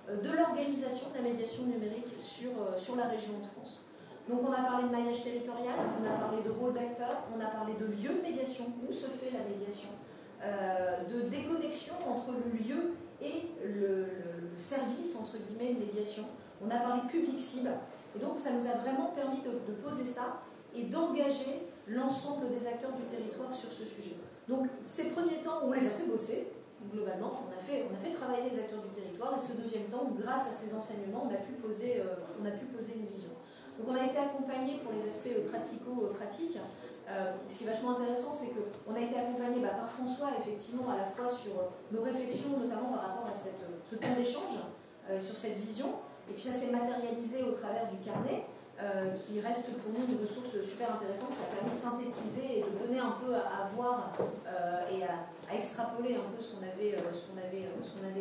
de l'organisation de la médiation numérique sur la région de France. Donc on a parlé de maillage territorial, on a parlé de rôle d'acteur, on a parlé de lieu de médiation, où se fait la médiation, de déconnexion entre le lieu et le service, entre guillemets, de médiation. On a parlé de public cible. Et donc ça nous a vraiment permis de poser ça et d'engager l'ensemble des acteurs du territoire sur ce sujet. Donc ces premiers temps, on les a fait bosser, globalement, on a fait travailler les acteurs du territoire, et ce deuxième temps, grâce à ces enseignements, on a pu poser une vision. Donc on a été accompagné pour les aspects pratico-pratiques Ce qui est vachement intéressant, c'est qu'on a été accompagné par François, effectivement, à la fois sur nos réflexions, notamment par rapport à ce temps d'échange, sur cette vision, et puis ça s'est matérialisé au travers du carnet, qui reste pour nous une ressource super intéressante, qui a permis de synthétiser et de donner un peu à voir et à extrapoler un peu ce qu'on avait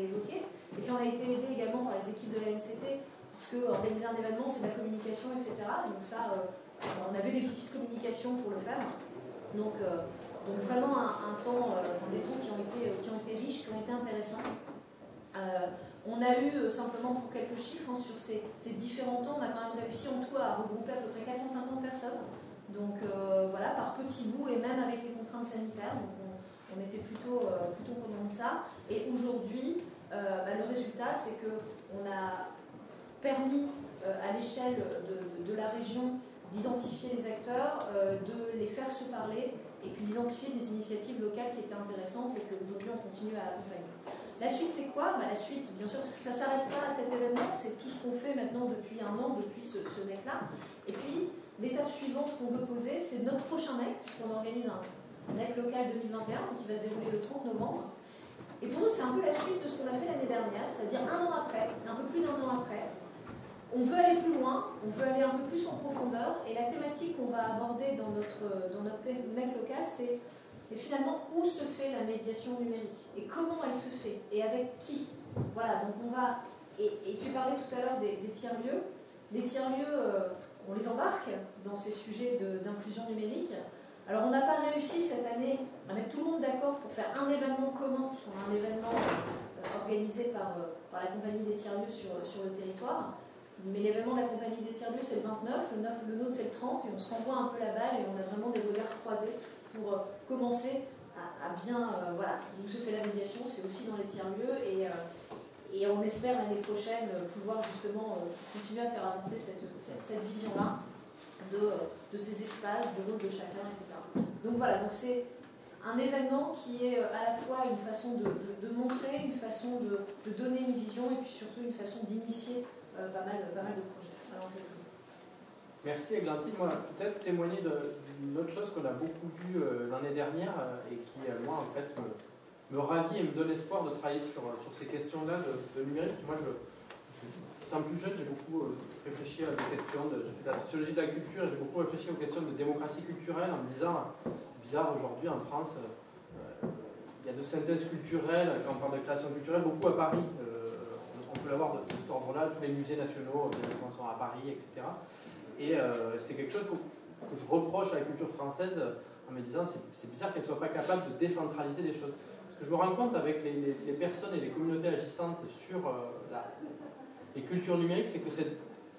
évoqué. Et puis on a été aidé également par les équipes de la NCT, parce qu'organiser un événement, c'est de la communication, etc. Donc ça, on avait des outils de communication pour le faire. Donc vraiment un temps, des temps qui ont été riches, qui ont été intéressants. On a eu, simplement pour quelques chiffres, sur ces différents temps, on a quand même réussi en tout à regrouper à peu près 450 personnes. Donc voilà, par petits bouts et même avec les contraintes sanitaires. Donc on était plutôt contents de ça. Et aujourd'hui, le résultat, c'est qu'on a permis à l'échelle de la région d'identifier les acteurs, de les faire se parler et puis d'identifier des initiatives locales qui étaient intéressantes et qu'aujourd'hui on continue à accompagner. La suite, c'est quoi? La suite, bien sûr, ça ne s'arrête pas à cet événement, c'est tout ce qu'on fait maintenant depuis un an, depuis ce NEC-là. Et puis, l'étape suivante qu'on veut poser, c'est notre prochain NEC, puisqu'on organise un NEC local 2021, qui va se dérouler le 30 novembre. Et pour nous, c'est un peu la suite de ce qu'on a fait l'année dernière, c'est-à-dire un an après, un peu plus d'un an après. On veut aller plus loin, on veut aller un peu plus en profondeur, et la thématique qu'on va aborder dans notre NEC local, c'est finalement où se fait la médiation numérique, et comment elle se fait, et avec qui. Voilà, donc on va... Et tu parlais tout à l'heure des tiers-lieux. Les tiers-lieux, on les embarque dans ces sujets d'inclusion numérique. Alors on n'a pas réussi cette année à mettre tout le monde d'accord pour faire un événement commun, sur un événement organisé par la compagnie des tiers-lieux sur le territoire. Mais l'événement de la compagnie des tiers-lieux, c'est le 29, le nôtre, c'est le 30, et on se renvoie un peu la balle, et on a vraiment des regards croisés pour commencer à bien... voilà, où se fait la médiation, c'est aussi dans les tiers-lieux, et on espère l'année prochaine pouvoir justement continuer à faire avancer cette vision-là de ces espaces, du rôle de chacun, etc. Donc voilà, donc c'est un événement qui est à la fois une façon de montrer, une façon de donner une vision, et puis surtout une façon d'initier pas mal de projets. Alors, merci Églantine. Moi, peut-être témoigner d'une autre chose qu'on a beaucoup vue l'année dernière et qui, moi, en fait, me ravit et me donne espoir de travailler sur ces questions-là de numérique. Moi, étant plus jeune, j'ai beaucoup réfléchi à des questions, j'ai fait de la sociologie de la culture, et j'ai beaucoup réfléchi aux questions de démocratie culturelle en me disant, c'est bizarre, aujourd'hui en France, il y a de synthèse culturelle, quand on parle de création culturelle, beaucoup à Paris. On peut l'avoir de cet ordre-là, tous les musées nationaux sont à Paris, etc. Et c'était quelque chose que je reproche à la culture française en me disant c'est bizarre qu'elle ne soit pas capable de décentraliser les choses. Ce que je me rends compte avec les personnes et les communautés agissantes sur les cultures numériques, c'est que cette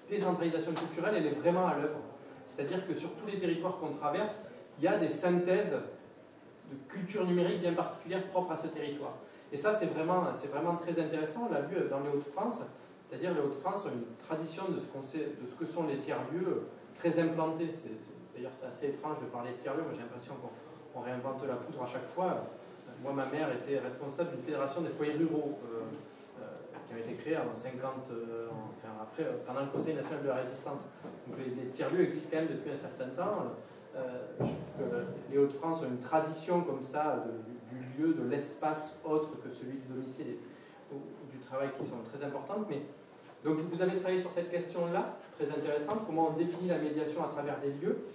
décentralisation culturelle, elle est vraiment à l'œuvre. C'est-à-dire que sur tous les territoires qu'on traverse, il y a des synthèses de culture numérique bien particulières propres à ce territoire. Et ça, c'est vraiment très intéressant. On l'a vu dans les Hauts-de-France, c'est-à-dire les Hauts-de-France ont une tradition de ce que sont les tiers-lieux très implantés. D'ailleurs, c'est assez étrange de parler de tiers-lieux. Moi, j'ai l'impression qu'on réinvente la poudre à chaque fois. Moi, ma mère était responsable d'une fédération des foyers ruraux qui avait été créée en 50, pendant le Conseil national de la résistance. Donc les tiers-lieux existent quand même depuis un certain temps. Je trouve que les Hauts-de-France ont une tradition comme ça du lieu, de l'espace autre que celui du domicile ou du travail qui sont très importantes. Mais, donc vous avez travaillé sur cette question-là, très intéressante, comment on définit la médiation à travers des lieux.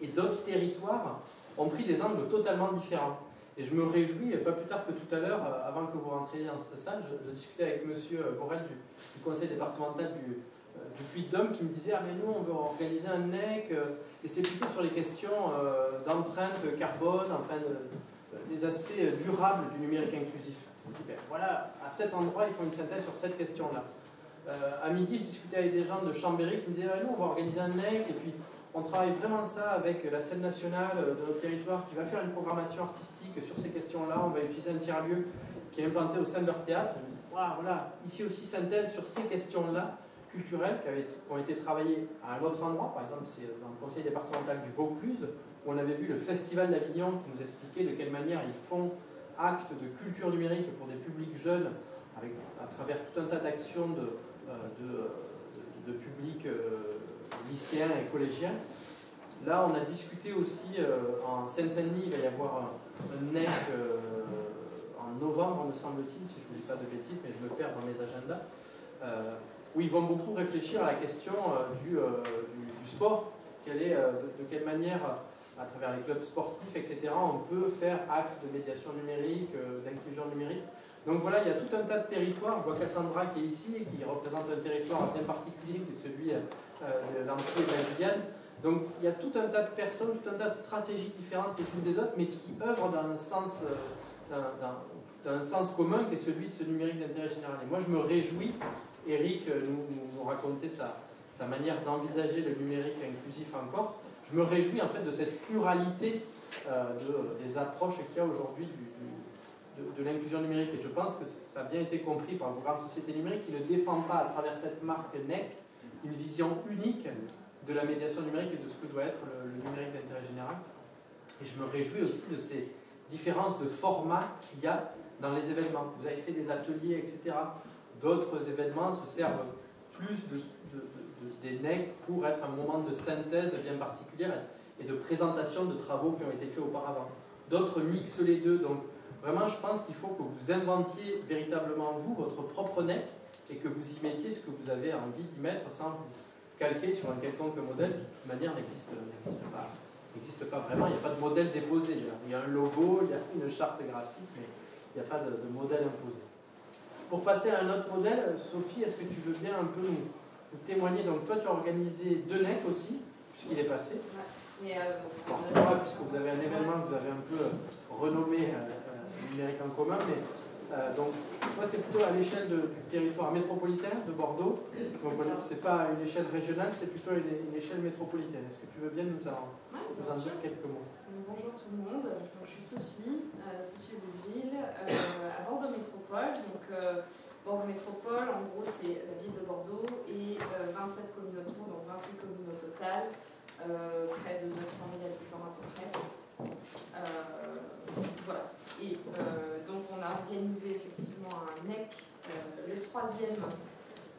Et d'autres territoires ont pris des angles totalement différents. Et je me réjouis, pas plus tard que tout à l'heure, avant que vous rentriez dans cette salle, je discutais avec M. Borel du conseil départemental du Puy-de-Dôme qui me disait « Ah mais nous on veut organiser un NEC et c'est plutôt sur les questions d'empreinte carbone, enfin les aspects durables du numérique inclusif. » Ben, voilà, à cet endroit ils font une synthèse sur cette question-là. À midi je discutais avec des gens de Chambéry qui me disaient ah, « Nous on va organiser un NEC et puis on travaille vraiment ça avec la scène nationale de notre territoire qui va faire une programmation artistique sur ces questions-là, on va utiliser un tiers-lieu qui est implanté au sein de leur théâtre. » Voilà, ici aussi synthèse sur ces questions-là culturelles qui ont été travaillées à un autre endroit, par exemple c'est dans le conseil départemental du Vaucluse, où on avait vu le festival d'Avignon qui nous expliquait de quelle manière ils font acte de culture numérique pour des publics jeunes, à travers tout un tas d'actions de publics lycéens et collégiens. Là, on a discuté aussi en Seine-Saint-Denis, il va y avoir un NEC en novembre, me semble-t-il, si je ne vous dis pas de bêtises, mais je me perds dans mes agendas, où ils vont beaucoup réfléchir à la question du sport. De quelle manière, à travers les clubs sportifs, etc., on peut faire acte de médiation numérique, d'inclusion numérique. Donc voilà, il y a tout un tas de territoires. Je vois Cassandra qui est ici et qui représente un territoire bien particulier, qui est celui de l'Anjou et de la Guyane. Donc il y a tout un tas de personnes, tout un tas de stratégies différentes les unes des autres, mais qui œuvrent dans un sens commun qui est celui de ce numérique d'intérêt général. Et moi je me réjouis, Eric nous racontait sa manière d'envisager le numérique inclusif en Corse, je me réjouis en fait de cette pluralité des approches qu'il y a aujourd'hui de l'inclusion numérique. Et je pense que ça a bien été compris par le programme Société numérique qui ne défend pas à travers cette marque NEC une vision unique de la médiation numérique et de ce que doit être le numérique d'intérêt général. Et je me réjouis aussi de ces différences de format qu'il y a dans les événements. Vous avez fait des ateliers, etc. D'autres événements se servent plus des NEC pour être un moment de synthèse bien particulière et de présentation de travaux qui ont été faits auparavant. D'autres mixent les deux. Donc vraiment, je pense qu'il faut que vous inventiez véritablement vous, votre propre NEC, et que vous y mettiez ce que vous avez envie d'y mettre sans vous calquer sur un quelconque modèle qui de toute manière n'existe pas vraiment. Il n'y a pas de modèle déposé. Il y a un logo, il y a une charte graphique, mais il n'y a pas de modèle imposé. Pour passer à un autre modèle, Sophie, est-ce que tu veux bien un peu nous témoigner? Donc toi, tu as organisé 2 NEC aussi, puisqu'il est passé. Ouais. Puisque vous avez un événement que vous avez un peu renommé numérique en commun, mais donc moi c'est plutôt à l'échelle du territoire métropolitain de Bordeaux. Donc c'est pas une échelle régionale, c'est plutôt une échelle métropolitaine. Est-ce que tu veux bien nous en dire quelques mots? Bonjour tout le monde, je suis Sophie Boudeville, à Bordeaux Métropole. Donc Bordeaux Métropole, en gros c'est la ville de Bordeaux et 27 communes autour, donc 28 communes au total, près de 900 000 habitants à peu près. Voilà. Et donc on a organisé effectivement un NEC, le 3e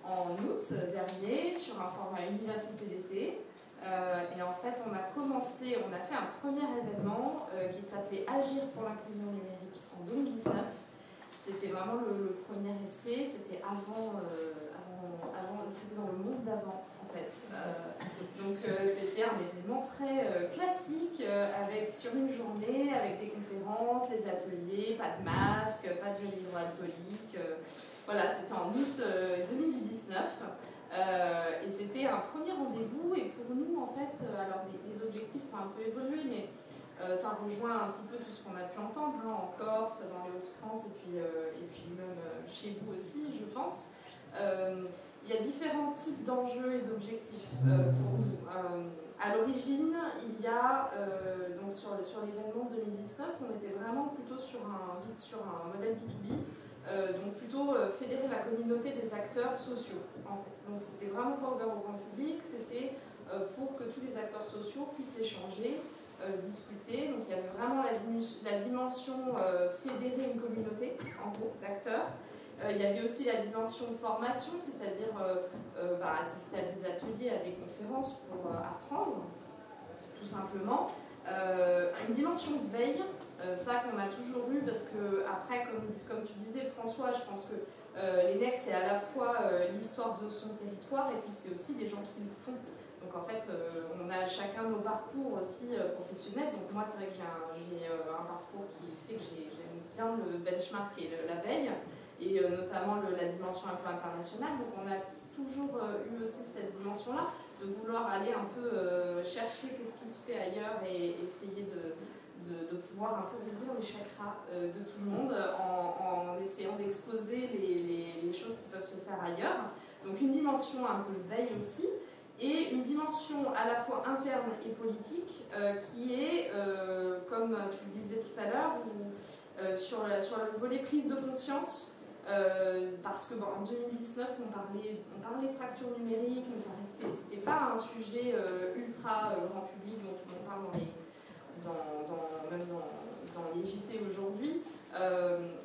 en août dernier, sur un format université d'été. Et en fait, on a fait un premier événement qui s'appelait Agir pour l'inclusion numérique en 2019. C'était vraiment le premier essai, c'était c'était dans le monde d'avant en fait. Donc c'était un événement très classique sur une journée avec des conférences, des ateliers, pas de masque, pas de gel hydroalcoolique. Voilà, c'était en août 2019. Et c'était un premier rendez-vous et pour nous en fait, alors les objectifs ont un peu évolué mais ça rejoint un petit peu tout ce qu'on a pu entendre en Corse, dans les Hauts-de-France et puis même chez vous aussi je pense. Il y a différents types d'enjeux et d'objectifs pour nous. À l'origine, il y a, donc sur l'événement 2019, on était vraiment plutôt sur un modèle B2B, donc plutôt fédérer la communauté des acteurs sociaux. En fait. Donc c'était vraiment pas ouvert au grand public, c'était pour que tous les acteurs sociaux puissent échanger, discuter. Donc il y avait vraiment la dimension fédérer une communauté, en gros, d'acteurs. Il y avait aussi la dimension formation, c'est-à-dire assister à des ateliers, à des conférences pour apprendre, tout simplement. Une dimension veille, ça qu'on a toujours eu, parce que après, comme tu disais François, je pense que les NEC c'est à la fois l'histoire de son territoire et puis c'est aussi des gens qui le font. Donc en fait, on a chacun nos parcours aussi professionnels. Donc moi, c'est vrai que j'ai un parcours qui fait que j'aime bien le benchmark qui est la veille, et notamment la dimension un peu internationale. Donc on a toujours eu aussi cette dimension-là, de vouloir aller un peu chercher qu'est-ce qui se fait ailleurs et essayer de pouvoir un peu ouvrir les chakras de tout le monde en essayant d'exposer les choses qui peuvent se faire ailleurs. Donc une dimension un peu veille aussi, et une dimension à la fois interne et politique qui est, comme tu le disais tout à l'heure, sur le volet prise de conscience, parce que en 2019 on parlait fracture numérique, mais c'était pas un sujet ultra grand public dont tout le monde parle même dans les JT aujourd'hui.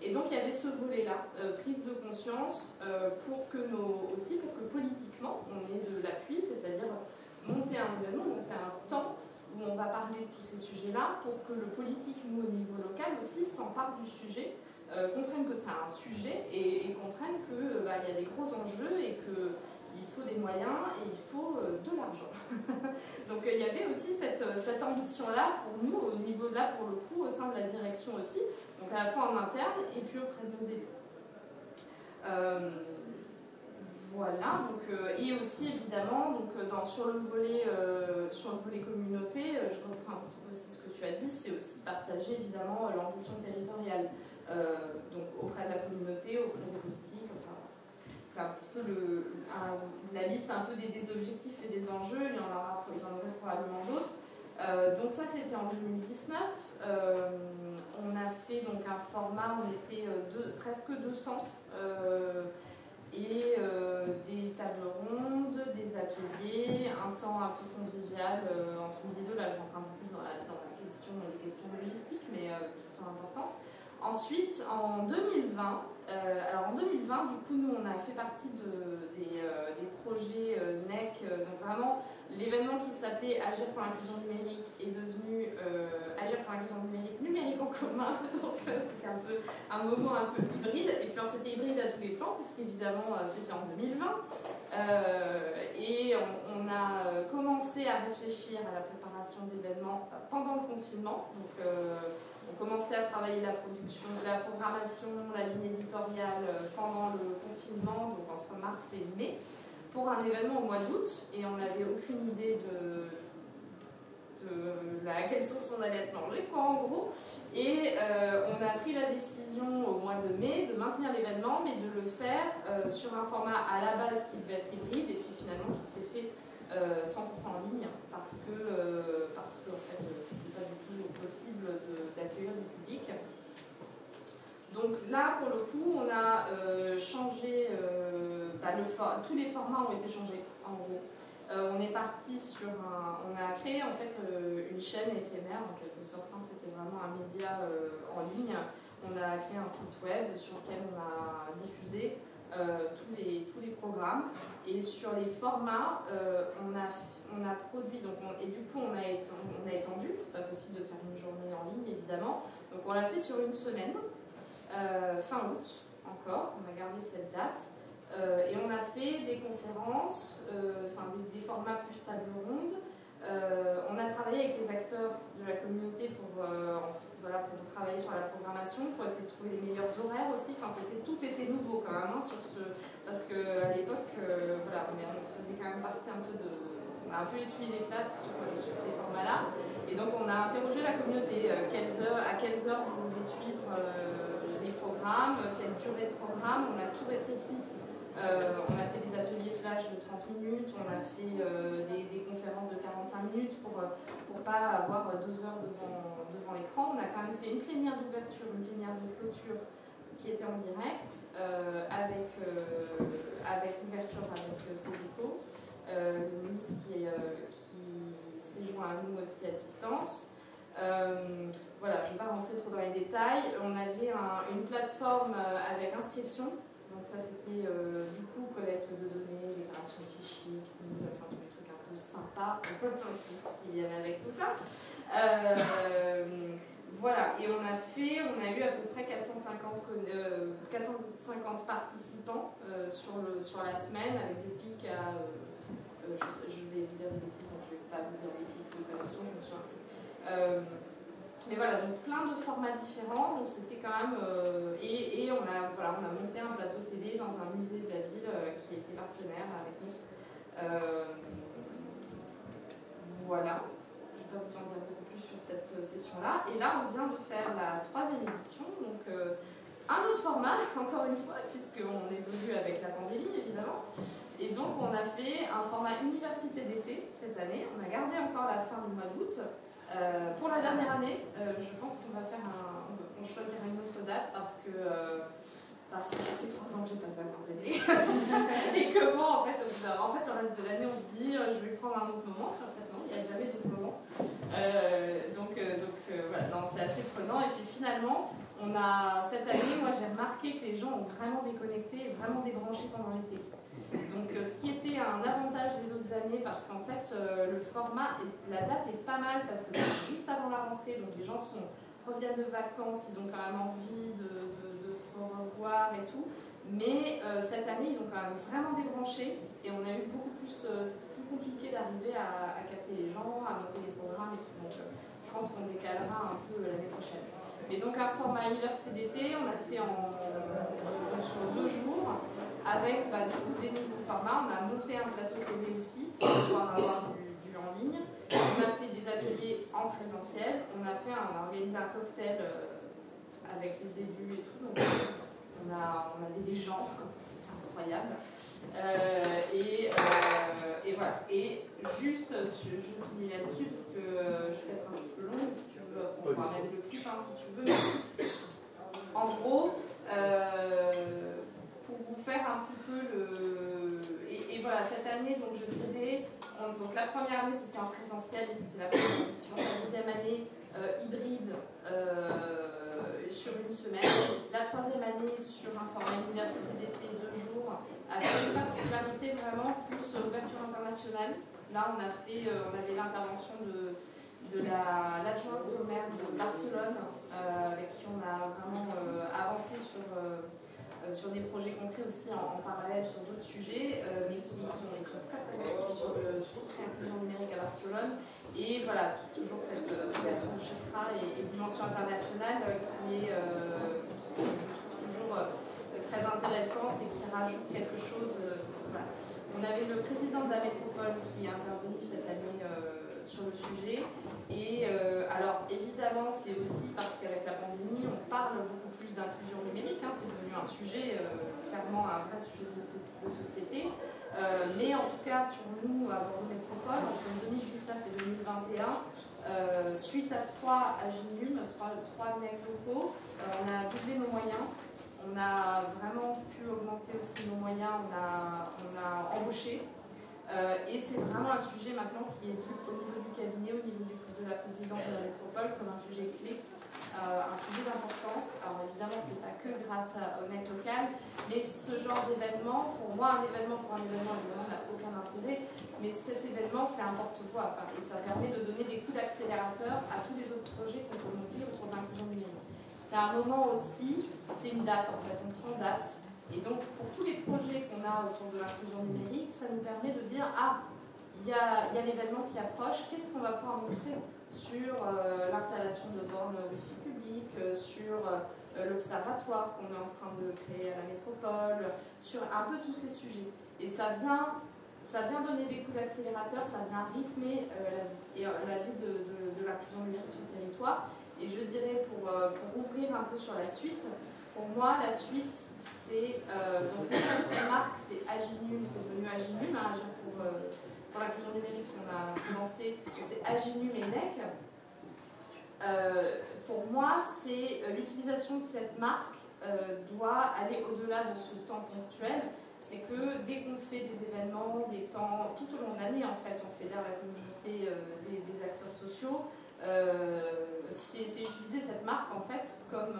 Et donc il y avait ce volet-là, prise de conscience, pour que politiquement on ait de l'appui, c'est-à-dire monter un événement, monter un temps là pour que le politique, nous, au niveau local aussi, s'empare du sujet, comprenne que c'est un sujet et comprenne qu'il y a des gros enjeux et qu'il faut des moyens et il faut de l'argent. Donc il y avait aussi cette ambition-là pour nous, au niveau là, pour le coup, au sein de la direction aussi, donc à la fois en interne et puis auprès de nos élus. Voilà, donc, et aussi évidemment donc, sur le volet communauté, je reprends un petit peu aussi ce que tu as dit, c'est aussi partager évidemment l'ambition territoriale, donc auprès de la communauté, auprès des politiques, enfin, c'est un petit peu la liste un peu des objectifs et des enjeux, il y en aurait probablement d'autres. Donc ça c'était en 2019, on a fait donc un format, on était presque 200, et des tables rondes, des ateliers, un temps un peu convivial entre midi et deux. Là, je rentre un peu plus dans les questions logistiques, mais qui sont importantes. Ensuite, en 2020, alors en 2020, du coup, nous, on a fait partie des projets NEC, donc vraiment, l'événement qui s'appelait Agir pour l'inclusion numérique est devenu Agir pour l'inclusion numérique en commun, donc c'était un moment un peu hybride, et puis c'était hybride à tous les plans, puisqu'évidemment c'était en 2020, et on a commencé à réfléchir à la préparation d'événements pendant le confinement, donc on commençait à travailler la production, la programmation, la ligne éditoriale pendant le confinement, donc entre mars et mai, pour un événement au mois d'août, et on n'avait aucune idée de quelle sauce on allait être mangé, quoi, en gros. Et on a pris la décision au mois de mai de maintenir l'événement, mais de le faire sur un format à la base qui devait être hybride, et puis finalement qui s'est fait 100% en ligne, parce que en fait, c'était pas du tout possible d'accueillir du public. Donc là, pour le coup, on a changé, tous les formats ont été changés, en gros. On est parti sur on a créé en fait une chaîne éphémère, en quelque sorte, hein, c'était vraiment un média en ligne. On a créé un site web sur lequel on a diffusé tous les programmes, et sur les formats, on a produit, donc et du coup on a étendu, c'est pas possible de faire une journée en ligne évidemment, donc on l'a fait sur une semaine. Fin août encore, on a gardé cette date, et on a fait des conférences, des formats plus table ronde. On a travaillé avec les acteurs de la communauté pour travailler sur la programmation, pour essayer de trouver les meilleurs horaires aussi. Enfin, tout était nouveau quand même, hein, parce qu'à l'époque, on faisait quand même partie un peu on a un peu essuyé les plâtres sur ces formats-là, et donc on a interrogé la communauté, à quelles heures vous voulez suivre les programmes, quelle durée de programme. On a tout rétréci. On a fait des ateliers flash de 30 minutes, on a fait des conférences de 45 minutes pour pas avoir 2 heures devant l'écran. On a quand même fait une plénière d'ouverture, une plénière de clôture qui était en direct, avec ouverture avec Cévico, le ministre qui s'est joint à nous aussi à distance. Voilà, je ne vais pas rentrer trop dans les détails. On avait une plateforme avec inscription. Donc ça c'était du coup collecte de données, déclaration de fichiers, enfin tous les trucs un peu sympas qui viennent avec tout ça. Voilà, et on a eu à peu près 450 participants sur la semaine, avec des pics à... je vais vous dire des bêtises, donc je ne vais pas vous dire des pics de connexion, je me souviens plus. Mais voilà, donc plein de formats différents, donc c'était quand même... et on a monté un plateau télé dans un musée de la ville qui était partenaire avec nous. Voilà, je ne vais pas vous en dire beaucoup plus sur cette session-là. Et là, on vient de faire la 3e édition, donc un autre format, encore une fois, puisqu'on évolue avec la pandémie, évidemment. Et donc, on a fait un format université d'été cette année. On a gardé encore la fin du mois d'août. Pour la dernière année, je pense qu'on va choisir une autre date parce que ça fait 3 ans que j'ai pas de vacances d'été. Et que bon, en fait, le reste de l'année, on se dit, je vais prendre un autre moment. En fait, non, il n'y a jamais d'autre moment. Voilà, c'est assez prenant. Et puis finalement, cette année, moi, j'ai remarqué que les gens ont vraiment déconnecté et vraiment débranché pendant l'été. Donc, ce qui était un avantage des autres années parce qu'en fait, le format, la date est pas mal parce que c'est juste avant la rentrée, donc les gens reviennent de vacances, ils ont quand même envie de se revoir et tout. Mais cette année, ils ont quand même vraiment débranché et on a eu beaucoup plus. C'était plus compliqué d'arriver à capter les gens, à monter les programmes et tout. Donc je pense qu'on décalera un peu l'année prochaine. Et donc un format université d'été, on a fait sur 2 jours avec du coup, des nouveaux formats. On a monté un plateau télé aussi pour pouvoir avoir du en ligne. On a fait des ateliers en présentiel. On a organisé un cocktail avec les élus et tout. Donc, on avait des gens, c'était incroyable. Et voilà. Et juste, je finis là-dessus parce que je vais être un petit peu longue, si tu veux, on pourra mettre le clip si tu veux. En gros, pour vous faire un petit peu et voilà, cette année, donc je dirais, donc la première année c'était en présentiel et c'était la première édition. La deuxième année, hybride sur une semaine. La troisième année sur un format université d'été 2 jours, avec une particularité vraiment plus ouverture internationale. Là, on avait l'intervention de l'adjointe au maire de Barcelone, avec qui on a vraiment avancé sur des projets concrets aussi en parallèle sur d'autres sujets, mais ils sont très très actifs sur tout ce qui est inclusion numérique à Barcelone. Et voilà, toujours cette ouverture de chakra et dimension internationale qui est, je trouve, toujours très intéressante et qui rajoute quelque chose. Voilà. On avait le président de la métropole qui est intervenu cette année sur le sujet. Et alors évidemment, c'est aussi parce qu'avec la pandémie, on parle beaucoup plus d'inclusion numérique. C'est devenu un sujet, clairement un vrai sujet de société. Mais en tout cas, pour nous, à Bordeaux Métropole, entre 2019 et 2021, suite à 3 AGINUM, 3 NEC locaux, on a doublé nos moyens. On a vraiment pu augmenter aussi nos moyens, on a embauché. Et c'est vraiment un sujet maintenant qui est vu au niveau du cabinet, au niveau de la présidence de la métropole, comme un sujet clé, un sujet d'importance. Alors évidemment, ce n'est pas que grâce au NEC local, mais ce genre d'événement, pour moi, un événement évidemment, n'a aucun intérêt, mais cet événement, c'est un porte-voix, et ça permet de donner des coups d'accélérateur à tous les autres projets qu'on peut monter autour de l'inclusion numérique. C'est un moment aussi, c'est une date en fait, on prend date. Et donc, pour tous les projets qu'on a autour de l'inclusion numérique, ça nous permet de dire, il y a l'événement qui approche, qu'est-ce qu'on va pouvoir montrer sur l'installation de bornes Wi-Fi publiques, sur l'observatoire qu'on est en train de créer à la métropole, sur un peu tous ces sujets. Et ça vient donner des coups d'accélérateur, ça vient rythmer la vie de l'inclusion numérique sur le territoire. Et je dirais, pour ouvrir un peu sur la suite, pour moi, la suite, c'est donc la marque, c'est AGINUM, c'est devenu AGINUM, pour l'inclusion numérique qu'on a lancé, c'est AGINUM et NEC. Pour moi, c'est l'utilisation de cette marque doit aller au-delà de ce temps ponctuel. C'est que dès qu'on fait des événements, des temps, tout au long de l'année, en fait, on fédère la visibilité des acteurs sociaux. C'est utiliser cette marque en fait comme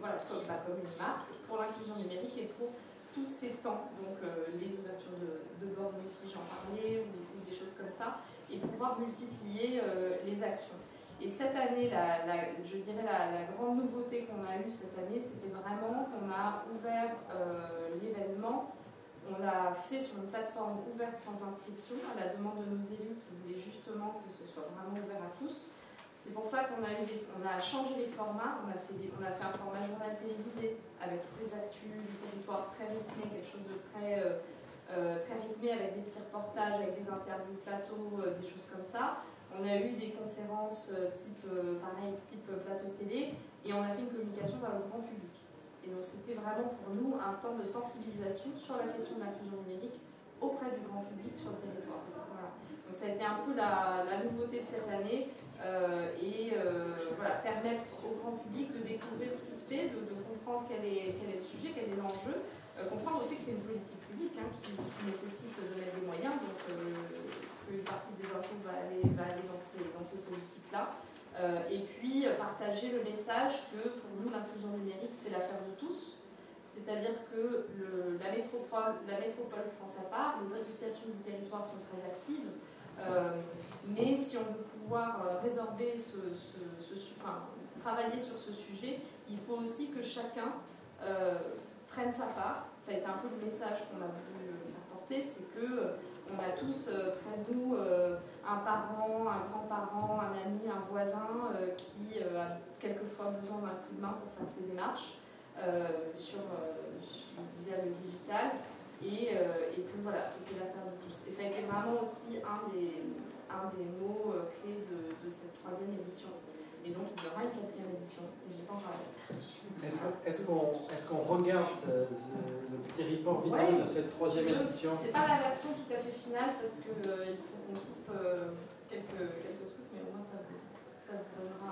une marque pour l'inclusion numérique et pour tous ces temps, donc les ouvertures de bornes Wi-Fi, j'en parlais, ou des choses comme ça, et pouvoir multiplier les actions. Et cette année, je dirais la grande nouveauté qu'on a eue cette année, c'était vraiment qu'on a ouvert l'événement. On l'a fait sur une plateforme ouverte sans inscription à la demande de nos élus qui voulaient justement que ce soit vraiment ouvert à tous. C'est pour ça qu'on a changé les formats. On a fait un format journal télévisé avec toutes les actus du territoire très rythmé, quelque chose de très rythmé avec des petits reportages, avec des interviews plateau, des choses comme ça. On a eu des conférences type plateau télé et on a fait une communication vers le grand public. Et donc c'était vraiment pour nous un temps de sensibilisation sur la question de l'inclusion numérique auprès du grand public sur le territoire. Voilà. Donc ça a été un peu la nouveauté de cette année permettre au grand public de découvrir ce qui se fait, de comprendre quel est le sujet, quel est l'enjeu, comprendre aussi que c'est une politique publique qui nécessite de mettre des moyens, donc qu'une partie des impôts va aller dans ces politiques-là. Et puis partager le message que pour nous l'inclusion numérique c'est l'affaire de tous, C'est-à-dire que la métropole prend sa part, les associations du territoire sont très actives, mais si on veut pouvoir résorber travailler sur ce sujet, il faut aussi que chacun prenne sa part. Ça a été un peu le message qu'on a voulu faire porter, c'est que on a tous près de nous un parent, un grand-parent, un ami, un voisin qui a quelquefois besoin d'un coup de main pour faire ses démarches via le digital et que voilà, c'était l'affaire de tous. Et ça a été vraiment aussi un des mots clés de cette 3e édition. Et donc il y aura une 4e édition, mais j'ai pas encore la Est-ce qu'on regarde le petit report vidéo de cette 3e édition? C'est pas la version tout à fait finale parce qu'il faut qu'on coupe quelques trucs, mais au moins ça vous donnera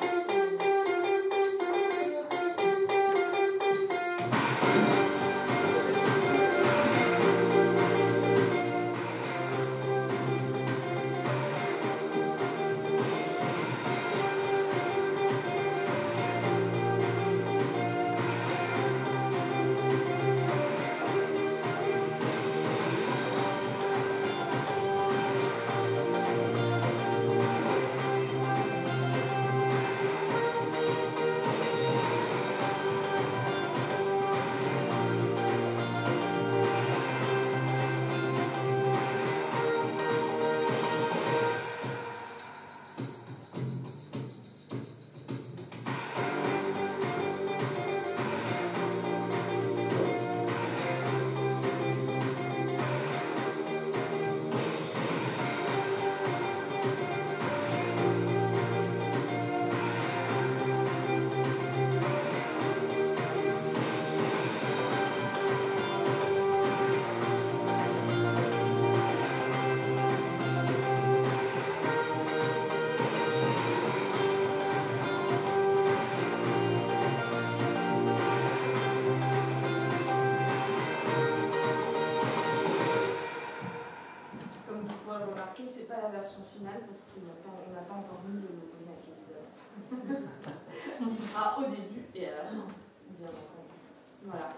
finale parce qu'on n'a pas encore mis le NAC évidemment. Il sera au début et à la fin, bien entendu. Voilà.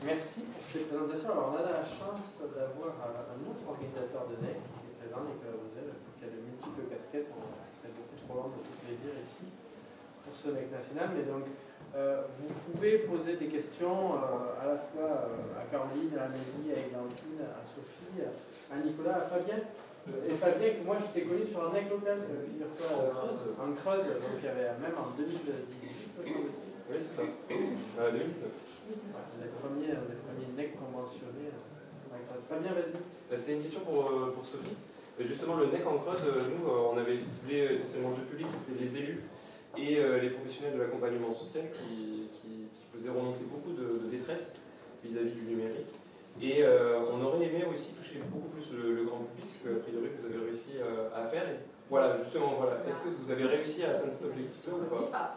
Merci pour cette présentation. Alors on a la chance d'avoir un autre organisateur de NEC qui est présent, Nicolas Rosel, qui a de multiples casquettes. On serait beaucoup trop long de toutes les dire ici pour ce NEC national. Mais donc vous pouvez poser des questions à la fois à Caroline, à Amélie, à Églantine, à Sophie, à Nicolas, à Fabien. Et Fabien, moi je t'ai connu sur un NEC local, en Creuse, donc il y avait même en 2018. Oui, c'est ça, 2019. Les premiers NEC conventionnés. Fabien, vas-y. C'était une question pour Sophie. Justement, le NEC en Creuse, nous, on avait ciblé essentiellement deux publics, c'était les élus et les professionnels de l'accompagnement social qui faisaient remonter beaucoup de détresse vis-à-vis du numérique. Et on aurait aimé aussi toucher beaucoup plus le grand public, ce que a priori vous avez réussi à faire. Et voilà, justement, voilà. Est-ce que vous avez réussi à atteindre cet objectif-là ou pas?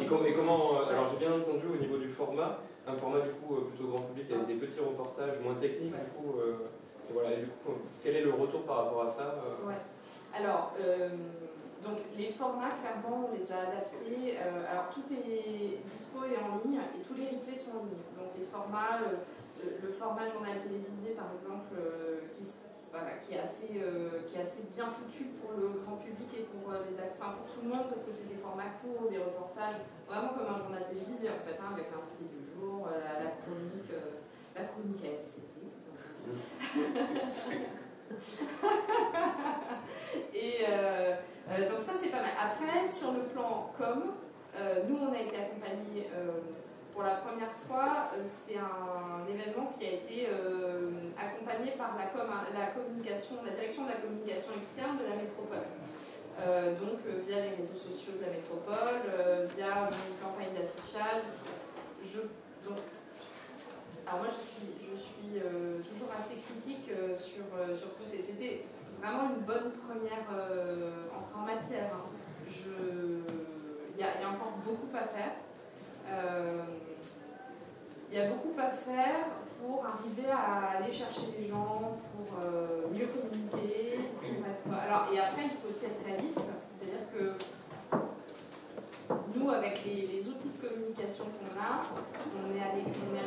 Et comment alors j'ai bien entendu au niveau du format, un format du coup plutôt grand public avec des petits reportages moins techniques du coup. Voilà, et du coup, quel est le retour par rapport à ça Ouais. Alors, donc les formats, clairement, on les a adaptés. Alors tout est dispo et en ligne, et tous les replays sont en ligne. Donc les formats, le format journal télévisé, par exemple, qui est assez bien foutu pour le grand public et pour pour tout le monde, parce que c'est des formats courts, des reportages, vraiment comme un journal télévisé en fait, hein, avec l'invité du jour, la chronique à LCT. Et donc ça c'est pas mal. Après sur le plan com, nous on a été accompagnés pour la première fois, c'est un événement qui a été accompagné par la direction de la communication externe de la métropole. Donc via les réseaux sociaux de la métropole, via une campagne d'affichage. Alors moi je suis toujours assez critique sur ce que c'est. C'était vraiment une bonne première entrée en matière. Hein. Il y a encore beaucoup à faire. Il y a beaucoup à faire pour arriver à aller chercher les gens, pour mieux communiquer, pour être... Alors, et après, il faut aussi être réaliste, c'est-à-dire que nous, avec les outils de communication propositions qu'on a, on est allé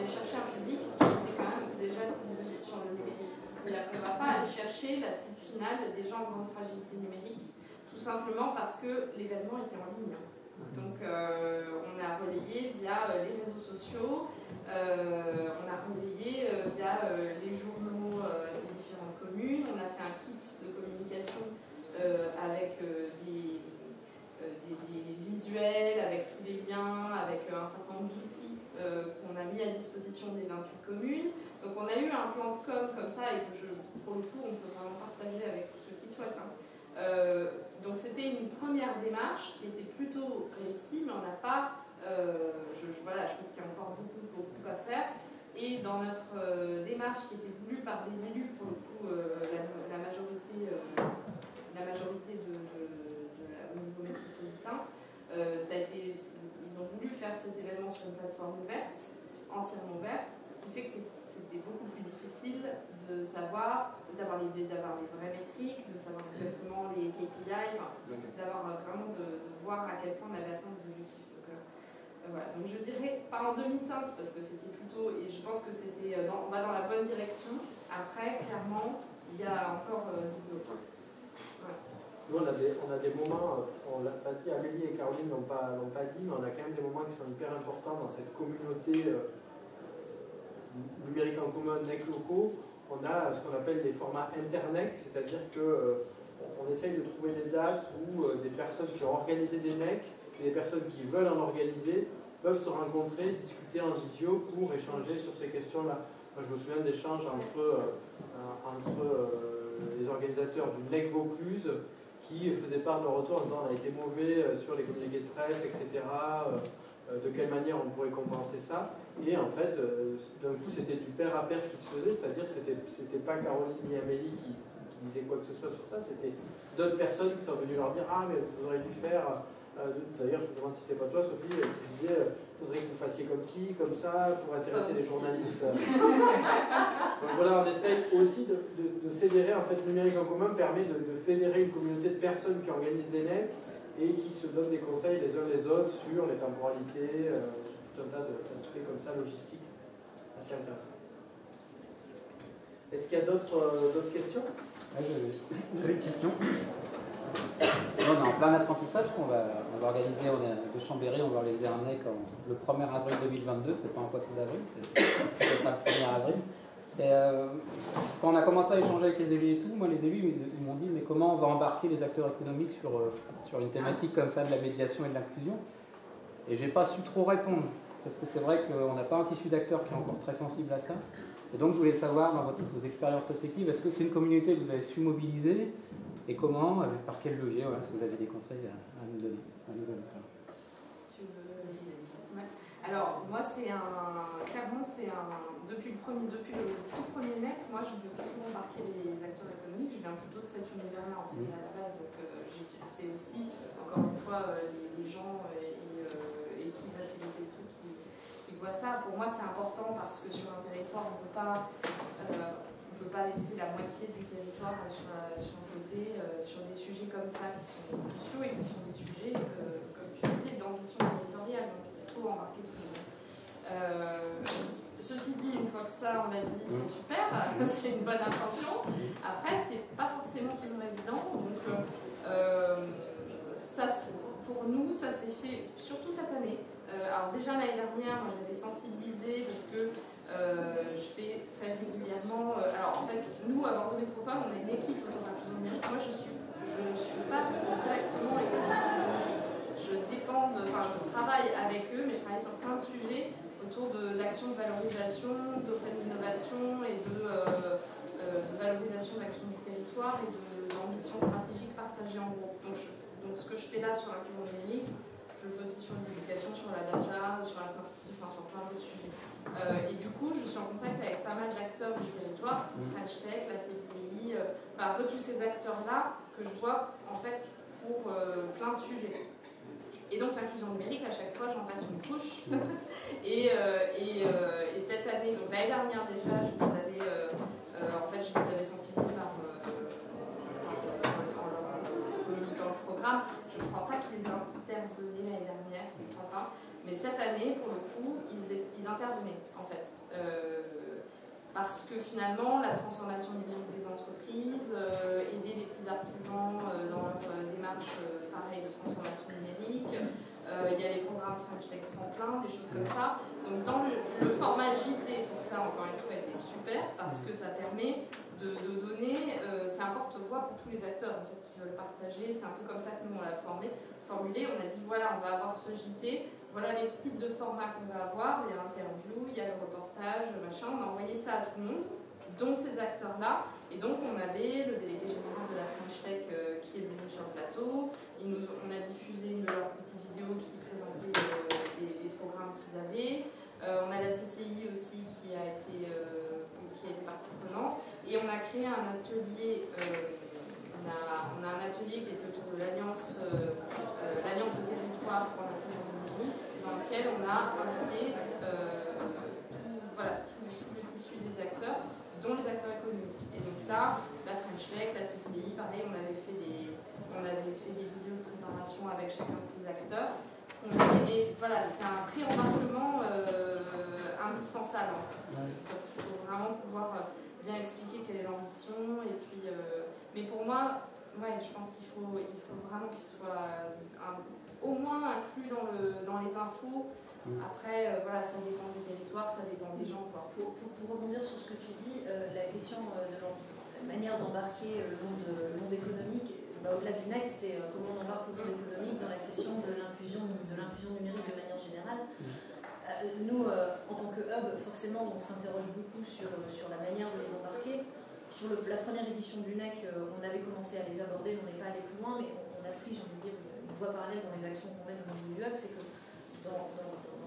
chercher un public qui était quand même déjà divisé sur le numérique. C'est-à-dire qu'on ne va pas aller chercher la cible finale des gens en grande fragilité numérique, tout simplement parce que l'événement était en ligne. Donc on a relayé via les réseaux sociaux, on a relayé via les journaux des différentes communes, on a fait un kit de communication avec des visuels, avec tous les liens, avec un certain nombre d'outils qu'on a mis à disposition des 28 communes. Donc on a eu un plan de com comme ça et que pour le coup on peut vraiment partager avec tous ceux qui souhaitent. Donc c'était une première démarche qui était plutôt réussie, mais on n'a pas... voilà, je pense qu'il y a encore beaucoup à faire. Et dans notre démarche qui était voulue par les élus, pour le coup, la majorité au niveau métropolitain, ils ont voulu faire cet événement sur une plateforme ouverte, entièrement ouverte, ce qui fait que c'était beaucoup plus difficile de savoir, d'avoir les vraies métriques, de savoir exactement les KPI, d'avoir vraiment de voir à quel point on avait atteint des objectifs. Voilà. Donc je dirais pas en demi-teinte parce que c'était plutôt, et je pense que on va dans la bonne direction. Après, clairement, il y a encore développement. Voilà. Nous, on a des moments, on l'a pas dit, Amélie et Caroline n'ont pas dit, mais on a quand même des moments qui sont hyper importants dans cette communauté numérique en commun, NEC locaux. On a ce qu'on appelle les formats internec, c'est-à-dire qu'on essaye de trouver des dates où des personnes qui ont organisé des NEC et des personnes qui veulent en organiser peuvent se rencontrer, discuter en visio pour échanger sur ces questions-là. Moi, je me souviens d'échanges entre les organisateurs du NEC Vaucluse qui faisaient part de leur retour en disant on a été mauvais sur les communiqués de presse, etc. De quelle manière on pourrait compenser ça. Et en fait, d'un coup, c'était du pair à pair qui se faisait, c'est-à-dire que c'était pas Caroline ni Amélie qui disaient quoi que ce soit sur ça, c'était d'autres personnes qui sont venues leur dire ah mais vous auriez dû faire... D'ailleurs, je me demande si c'était pas toi, Sophie, qui disait il faudrait que vous fassiez comme ci, comme ça, pour intéresser les journalistes. Donc voilà, on essaye aussi de fédérer, en fait, le numérique en commun permet de fédérer une communauté de personnes qui organisent des NEC et qui se donnent des conseils les uns les autres sur les temporalités, sur tout un tas d'aspects comme ça, logistiques, assez intéressants. Est-ce qu'il y a d'autres questions? J'avais une question. On est en plein apprentissage qu'on va organiser, on est de Chambéry, on va organiser un NEC le 1er avril 2022, c'est pas un poisson d'avril, c'est pas le 1er avril. Et quand on a commencé à échanger avec les élus et tout, moi les élus ils m'ont dit mais comment on va embarquer les acteurs économiques sur une thématique comme ça de la médiation et de l'inclusion. Et j'ai pas su trop répondre, parce que c'est vrai qu'on n'a pas un tissu d'acteurs qui est encore très sensible à ça. Et donc je voulais savoir dans vos expériences respectives, est-ce que c'est une communauté que vous avez su mobiliser? Et comment, par quel levier, voilà, si vous avez des conseils à nous donner. Ouais. Alors, moi, clairement, depuis le tout premier NEC, moi, je veux toujours embarquer les acteurs économiques. Je viens plutôt de cet univers-là, en fait, à la base. Donc, c'est aussi, encore une fois, les gens et qui va piloter le truc qui voient ça. Pour moi, c'est important parce que sur un territoire, on ne peut pas laisser la moitié du territoire sur un côté, sur des sujets comme ça qui sont cruciaux et qui sont des sujets, comme tu disais, d'ambition territoriale. Donc il faut embarquer tout le monde. Ceci dit, une fois que ça on l'a dit, c'est super, c'est une bonne intention. Après, c'est pas forcément toujours évident. Donc pour nous, ça s'est fait surtout cette année. Alors déjà l'année dernière, moi j'avais sensibilisé parce que je fais très régulièrement. Alors en fait, nous à Bordeaux Métropole, on a une équipe autour de l'inclusion numérique. Moi, je suis pas directement économique. Je travaille avec eux, mais je travaille sur plein de sujets autour d'actions de valorisation, d'open innovation et de valorisation de l'action du territoire et d'ambition stratégique partagée en gros. Donc ce que je fais là sur l'inclusion numérique, je le fais aussi sur l'éducation, sur la data, sur la smart city, sur plein d'autres sujets. Et du coup, je suis en contact avec pas mal d'acteurs du territoire, French Tech, la CCI, un peu tous ces acteurs-là que je vois en fait pour plein de sujets. Et donc l'inclusion numérique, à chaque fois, j'en passe une couche. et cette année, donc l'année dernière déjà, je les avais sensibilisés en leur communiquant le programme. Je ne crois pas qu'ils intervenaient l'année dernière, je ne crois pas. Mais cette année, formés, pour le coup, ils intervenaient en fait. Parce que finalement, la transformation numérique des entreprises, aider les petits artisans dans leur démarche pareil de transformation numérique, il y a les programmes French Tech Tremplin, des choses comme ça. Donc dans le format JT, pour ça, encore une fois, était super, parce que ça permet de donner, c'est un porte-voix pour tous les acteurs en fait, qui veulent partager. C'est un peu comme ça que nous, on l'a formulé. On a dit, voilà, on va avoir ce JT, voilà les types de formats qu'on va avoir, il y a l'interview, il y a le reportage, machin, on a envoyé ça à tout le monde, dont ces acteurs-là, et donc on avait le délégué général de la French Tech qui est venu sur le plateau, on a diffusé une de leurs petites vidéos qui présentait les programmes qu'ils avaient, on a la CCI aussi qui a été partie prenante, et on a créé un atelier, on a un atelier qui est autour de l'Alliance de territoire pour l'inclusion numérique, dans lequel on a invité tout le tissu des acteurs, dont les acteurs économiques. Et donc là, la French Tech, la CCI, pareil, on avait fait des visios de préparation avec chacun de ces acteurs. Voilà, c'est un pré-embarquement indispensable en fait, parce qu'il faut vraiment pouvoir bien expliquer quelle est l'ambition, et puis mais pour moi, ouais, je pense qu'il faut vraiment qu'il soit au moins inclus dans les infos. Après, voilà, ça dépend des territoires, ça dépend des gens, quoi. Pour rebondir sur ce que tu dis, la question de la manière d'embarquer le monde économique, au-delà du NEC, c'est comment on embarque le monde économique dans la question de l'inclusion numérique de manière générale. Nous, en tant que hub, forcément, on s'interroge beaucoup sur la manière de les embarquer. Sur la première édition du NEC, on avait commencé à les aborder, on n'est pas allé plus loin, mais on a pris, j'ai envie de dire, une voie parallèle dans les actions qu'on met au niveau du hub, c'est que dans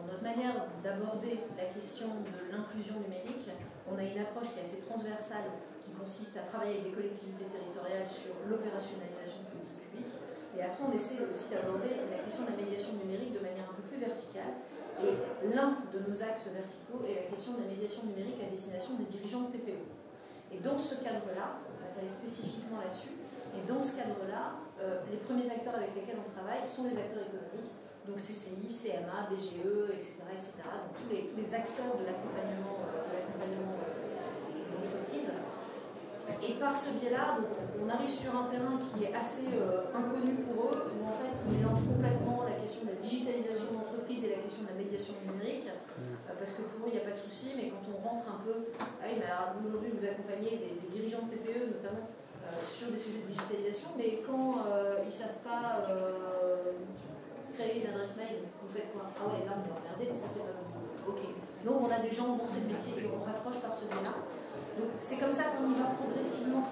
notre manière d'aborder la question de l'inclusion numérique, on a une approche qui est assez transversale, qui consiste à travailler avec les collectivités territoriales sur l'opérationnalisation de politiques publiques. Et après, on essaie aussi d'aborder la question de la médiation numérique de manière un peu plus verticale. Et l'un de nos axes verticaux est la question de la médiation numérique à destination des dirigeants de TPE. Et dans ce cadre-là, on va aller spécifiquement là-dessus, et dans ce cadre-là, les premiers acteurs avec lesquels on travaille sont les acteurs économiques, donc CCI, CMA, BGE, etc. Donc tous les acteurs de l'accompagnement des entreprises. Et par ce biais-là, on arrive sur un terrain qui est assez inconnu pour eux, où en fait ils mélangent complètement la question de la digitalisation d'entreprise et la question de la médiation numérique, parce que pour eux il n'y a pas de souci, mais quand on rentre un peu, ah oui, mais alors aujourd'hui vous accompagnez des dirigeants de TPE notamment sur des sujets de digitalisation, mais quand ils ne savent pas créer une adresse mail, vous faites quoi? Ah ouais, là on va regarder, mais ça c'est pas bon. Ok. Donc on a des gens dans ces métiers qu'on rapproche par ce biais-là. Donc c'est comme ça qu'on y va progressivement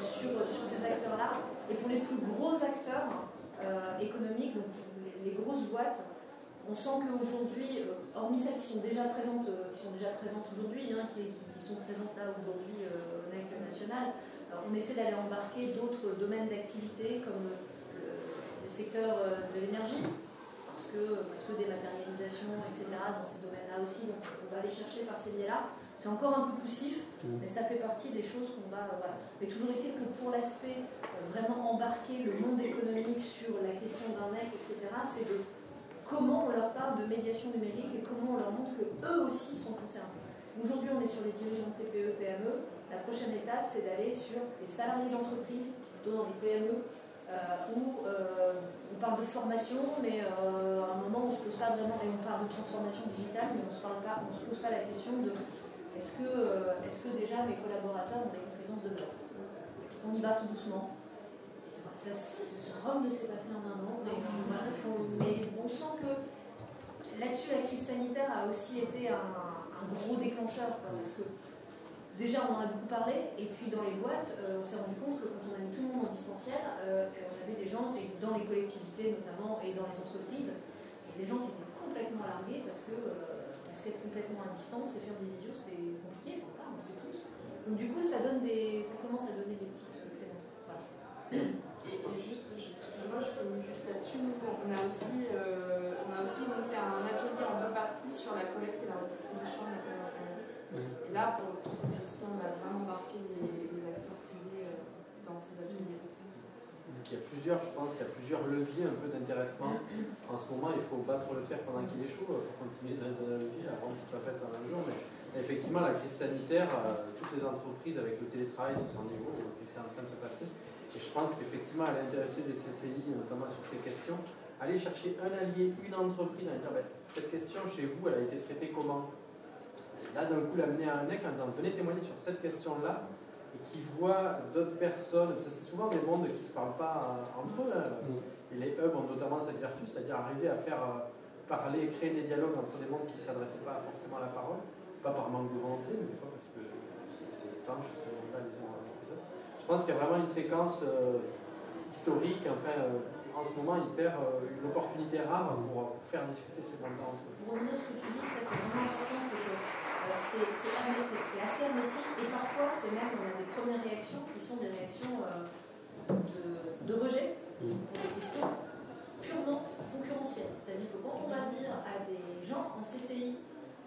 sur ces acteurs-là. Et pour les plus gros acteurs économiques, donc les grosses boîtes, on sent qu'aujourd'hui, hormis celles qui sont déjà présentes aujourd'hui, qui sont présentes là aujourd'hui au NEC national, on essaie d'aller embarquer d'autres domaines d'activité comme le secteur de l'énergie, parce que dématérialisation, etc. dans ces domaines-là aussi, donc on va aller chercher par ces biais-là. C'est encore un peu poussif, mais ça fait partie des choses qu'on va... Voilà. Mais toujours est-il que pour l'aspect vraiment embarquer le monde économique sur la question d'un NEC, etc., c'est de comment on leur parle de médiation numérique et comment on leur montre qu'eux aussi sont concernés. Aujourd'hui, on est sur les dirigeants de TPE, PME. La prochaine étape, c'est d'aller sur les salariés d'entreprise, plutôt dans des PME, où on parle de formation, mais à un moment, on ne se pose pas vraiment, et on parle de transformation digitale, mais on ne se pose pas la question de est-ce que déjà mes collaborateurs ont des compétences de base. On y va tout doucement. Rome ne s'est pas fait en un an, mais on sent que là-dessus, la crise sanitaire a aussi été un gros déclencheur, parce que déjà on en a beaucoup parlé, et puis dans les boîtes, on s'est rendu compte que quand on a mis tout le monde en distanciel, on avait des gens, et dans les collectivités notamment, et dans les entreprises, des gens qui étaient complètement largués, parce qu'être complètement à distance et faire des visios, c'était compliqué, voilà, on sait tous. Donc du coup, ça commence à donner des petites clémentines. Voilà. Et juste, moi je finis juste là-dessus, on a aussi monté un atelier en 2 parties sur la collecte et la redistribution de matériel informatique. Et là, pour le coup, cette fois-ci, on a vraiment embarqué les acteurs privés dans ces ateliers. qu'il y a plusieurs, je pense, il y a plusieurs leviers un peu d'intéressement. En ce moment, il faut battre le fer pendant qu'il est chaud pour continuer dans les analogies, avant que ça fasse un jour. Mais effectivement, la crise sanitaire, toutes les entreprises avec le télétravail sur son niveau, qui est en train de se passer. Et je pense qu'effectivement, elle est intéressée des CCI, notamment sur ces questions. Aller chercher un allié, une entreprise, et dire cette question chez vous, elle a été traitée comment? Et là, d'un coup, l'amener à un NEC en disant venez témoigner sur cette question-là, et qui voient d'autres personnes. C'est souvent des mondes qui ne se parlent pas entre eux. Et les hubs ont notamment cette vertu, c'est-à-dire arriver à faire parler, créer des dialogues entre des mondes qui ne s'adressaient pas forcément à la parole, pas par manque de volonté, mais des fois parce que c'est étanche, ces mondes-là, les uns dans les autres. Je pense qu'il y a vraiment une séquence historique, enfin, en ce moment, il perd une opportunité rare pour faire discuter ces mondes-là entre eux. Pour revenir sur ce que tu dis, ça c'est vraiment important, c'est que c'est assez hermétique et parfois c'est même, on a des premières réactions qui sont des réactions de rejet pour des questions purement concurrentielles. C'est-à-dire que quand on va dire à des gens en CCI,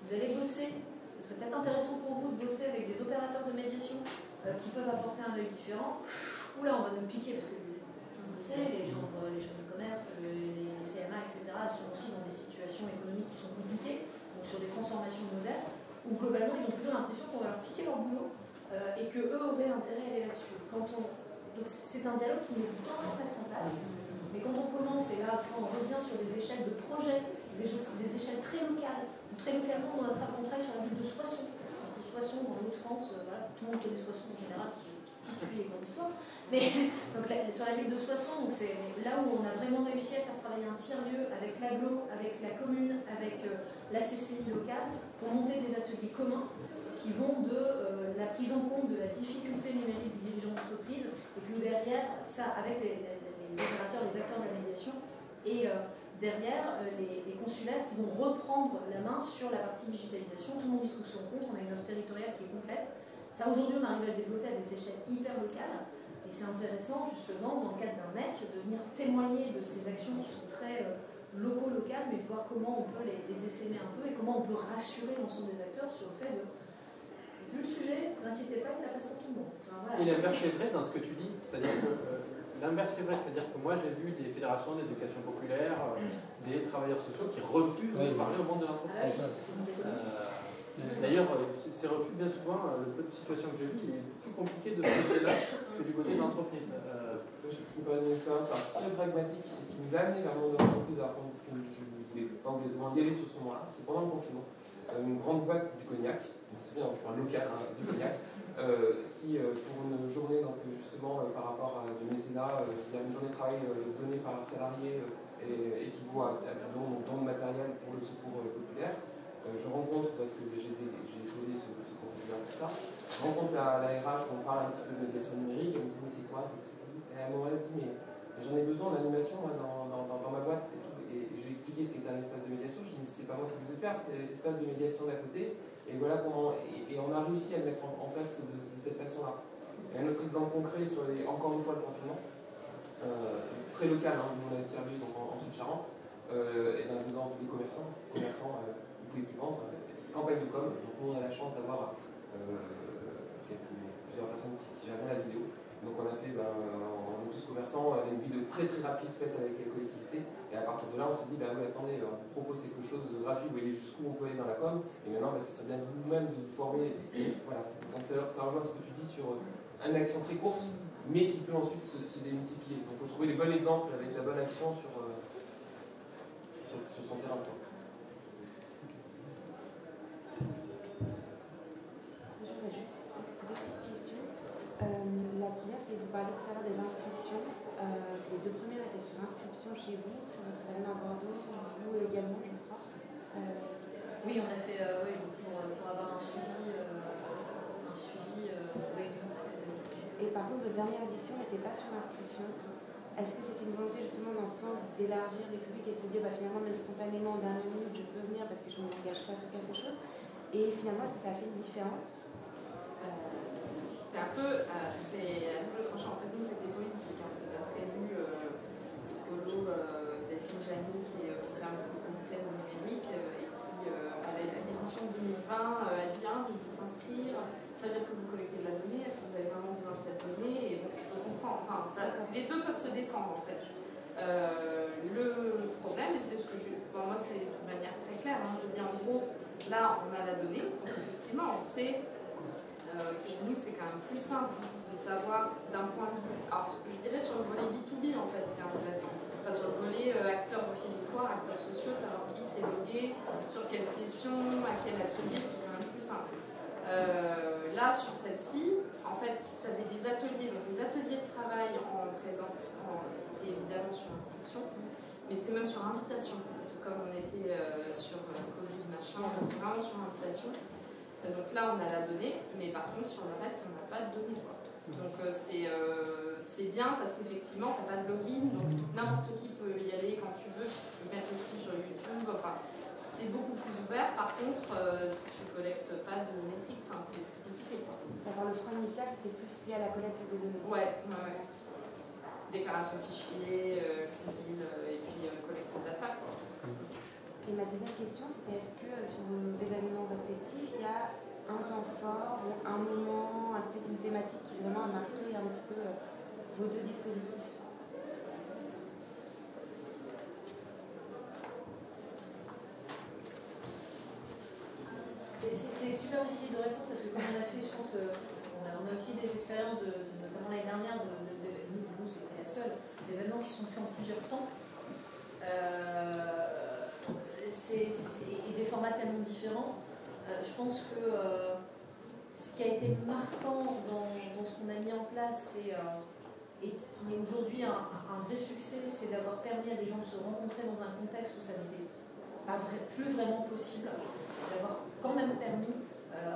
vous allez bosser, ce serait peut-être intéressant pour vous de bosser avec des opérateurs de médiation qui peuvent apporter un œil différent, ou là on va nous piquer parce que vous le savez, les chambres de commerce, les CMA, etc. sont aussi dans des situations économiques qui sont compliquées, donc sur des transformations modernes, où globalement ils ont plutôt l'impression qu'on va leur piquer leur boulot et qu'eux auraient intérêt à aller là-dessus. Donc c'est un dialogue qui met du temps à se mettre en place, mais quand on commence, et là on revient sur des échelles de projets, des échelles très locales, très localement on travaille sur la ville de Soissons. Soissons dans l'Hauts-de-France, voilà, tout le monde connaît Soissons en général, qui suit les cours d'histoire. Mais donc, sur la ville de Soissons, c'est là où on a vraiment réussi à faire travailler un tiers-lieu avec l'agglo, avec la commune, avec la CCI locale, pour monter des ateliers communs qui vont de la prise en compte de la difficulté numérique du dirigeant d'entreprise, et puis derrière, ça avec les opérateurs, les acteurs de la médiation, et derrière les consulaires qui vont reprendre la main sur la partie digitalisation. Tout le monde y trouve son compte, on a une offre territoriale qui est complète. Ça, aujourd'hui, on arrive à le développer à des échelles hyper locales. Et c'est intéressant, justement, dans le cadre d'un NEC, de venir témoigner de ces actions qui sont très locales, mais de voir comment on peut les essaimer un peu et comment on peut rassurer l'ensemble des acteurs sur le fait de, vu le sujet, ne vous inquiétez pas, il y a la place pour tout le monde. Enfin, voilà, et l'inverse est vrai dans ce que tu dis, c'est-à-dire que l'inverse est vrai, c'est-à-dire que moi j'ai vu des fédérations d'éducation populaire, des travailleurs sociaux qui refusent de parler au monde de l'entreprise. D'ailleurs, ces refus, bien souvent, le peu de situations que j'ai vues, il est plus compliqué de ce côté-là que du côté de l'entreprise. Je peux parler d'une expérience très pragmatique qui nous a amené vers le monde de l'entreprise, alors que je ne voulais pas obligatoirement y aller sur ce moment-là. C'est pendant le confinement. Une grande boîte du cognac, c'est bien, je suis un local du cognac, qui, pour une journée, donc, justement, par rapport à du mécénat, c'est-à-dire une journée de travail donnée par un salarié et qui vaut à du don de matériel pour le secours populaire. Je rencontre, parce que j'ai étudié ce contenu-là pour ça, je rencontre la RH, on parle un petit peu de médiation numérique, elle me dit mais c'est quoi cette truc? Et à un moment elle dit mais j'en ai besoin d'animation dans ma boîte et tout. Et je lui ai expliqué ce qu'était un espace de médiation, je lui ai dit mais c'est pas moi qui vais le faire, c'est l'espace de médiation d'à côté. Et voilà comment. Et on a réussi à le mettre en place de cette façon-là. Et un autre exemple concret sur encore une fois le confinement, très local, hein, on a été servi donc en Sud-Charente, et bien dedans tous les commerçants, vous pouvez plus vendre, campagne de com. Donc nous on a la chance d'avoir plusieurs personnes qui gèrent la vidéo. Donc on a fait, on est tous commerçants, une vidéo très rapide faite avec les collectivités. Et à partir de là on s'est dit, oui attendez, on vous propose quelque chose de gratuit, vous voyez jusqu'où on peut aller dans la com. Et maintenant ce serait bien vous-même de vous former. Et voilà. Donc ça rejoint ce que tu dis sur une action très courte, mais qui peut ensuite se démultiplier. Donc il faut trouver les bons exemples avec la bonne action sur son terrain de temps. La première, c'est que vous parliez tout à l'heure des inscriptions. Les deux premières étaient sur inscription chez vous, sur votre événement à Bordeaux, vous également, je crois. Oui, on a fait pour avoir un suivi. Et par contre, votre dernière édition n'était pas sur l'inscription. Est-ce que c'était une volonté justement dans le sens d'élargir les publics et de se dire finalement, même spontanément, en dernière minute, je peux venir parce que je ne m'engage pas sur quelque chose? Et finalement, est-ce que ça a fait une différence? C'est un peu, c'est à double tranchant. En fait, nous, c'était politique. Hein. C'est notre élu écolo, Delphine Jani, qui est conservateur du comité numérique et qui, à l'édition 2020, a dit il faut s'inscrire. Ça veut dire que vous collectez de la donnée. Est-ce que vous avez vraiment besoin de cette donnée? Et bon, je peux comprendre. En Enfin, les deux peuvent se défendre en fait. Le problème, et c'est ce que pour moi c'est de manière très claire, hein, je dis en gros, là on a la donnée, donc effectivement on sait, pour nous c'est quand même plus simple de savoir d'un point de vue, alors je dirais sur le volet B2B en fait c'est intéressant, enfin sur le volet acteurs du territoire, acteurs sociaux, de savoir qui s'est logué, sur quelle session, à quel atelier, c'est quand même plus simple. Là sur celle-ci, en fait tu avais des ateliers, donc les ateliers de travail en présence, c'était évidemment sur inscription, mais c'est même sur invitation, parce que comme on était sur Covid machin, on était vraiment sur invitation. Donc là on a la donnée, mais par contre sur le reste on n'a pas de données. Donc c'est bien parce qu'effectivement tu n'as pas de login, donc n'importe qui peut y aller quand tu veux, tu peux mettre le flux sur YouTube, enfin c'est beaucoup plus ouvert, par contre tu ne collectes pas de métriques, enfin c'est compliqué. Savoir le frein initial c'était plus lié à la collecte de données. Ouais. Déclaration fichier, CNIL, et puis collecte de data. Et ma deuxième question, c'était est-ce que sur vos événements respectifs, il y a un temps fort ou un moment, une thématique qui vraiment a marqué un petit peu vos deux dispositifs? C'est super difficile de répondre parce que comme on a fait, je pense, on a aussi des expériences, notamment l'année dernière, nous c'était la seule, d'événements qui sont faits en plusieurs temps. Et des formats tellement différents. Je pense que ce qui a été marquant dans ce qu'on a mis en place et qui est aujourd'hui un vrai succès, c'est d'avoir permis à des gens de se rencontrer dans un contexte où ça n'était plus vraiment possible, d'avoir quand même permis,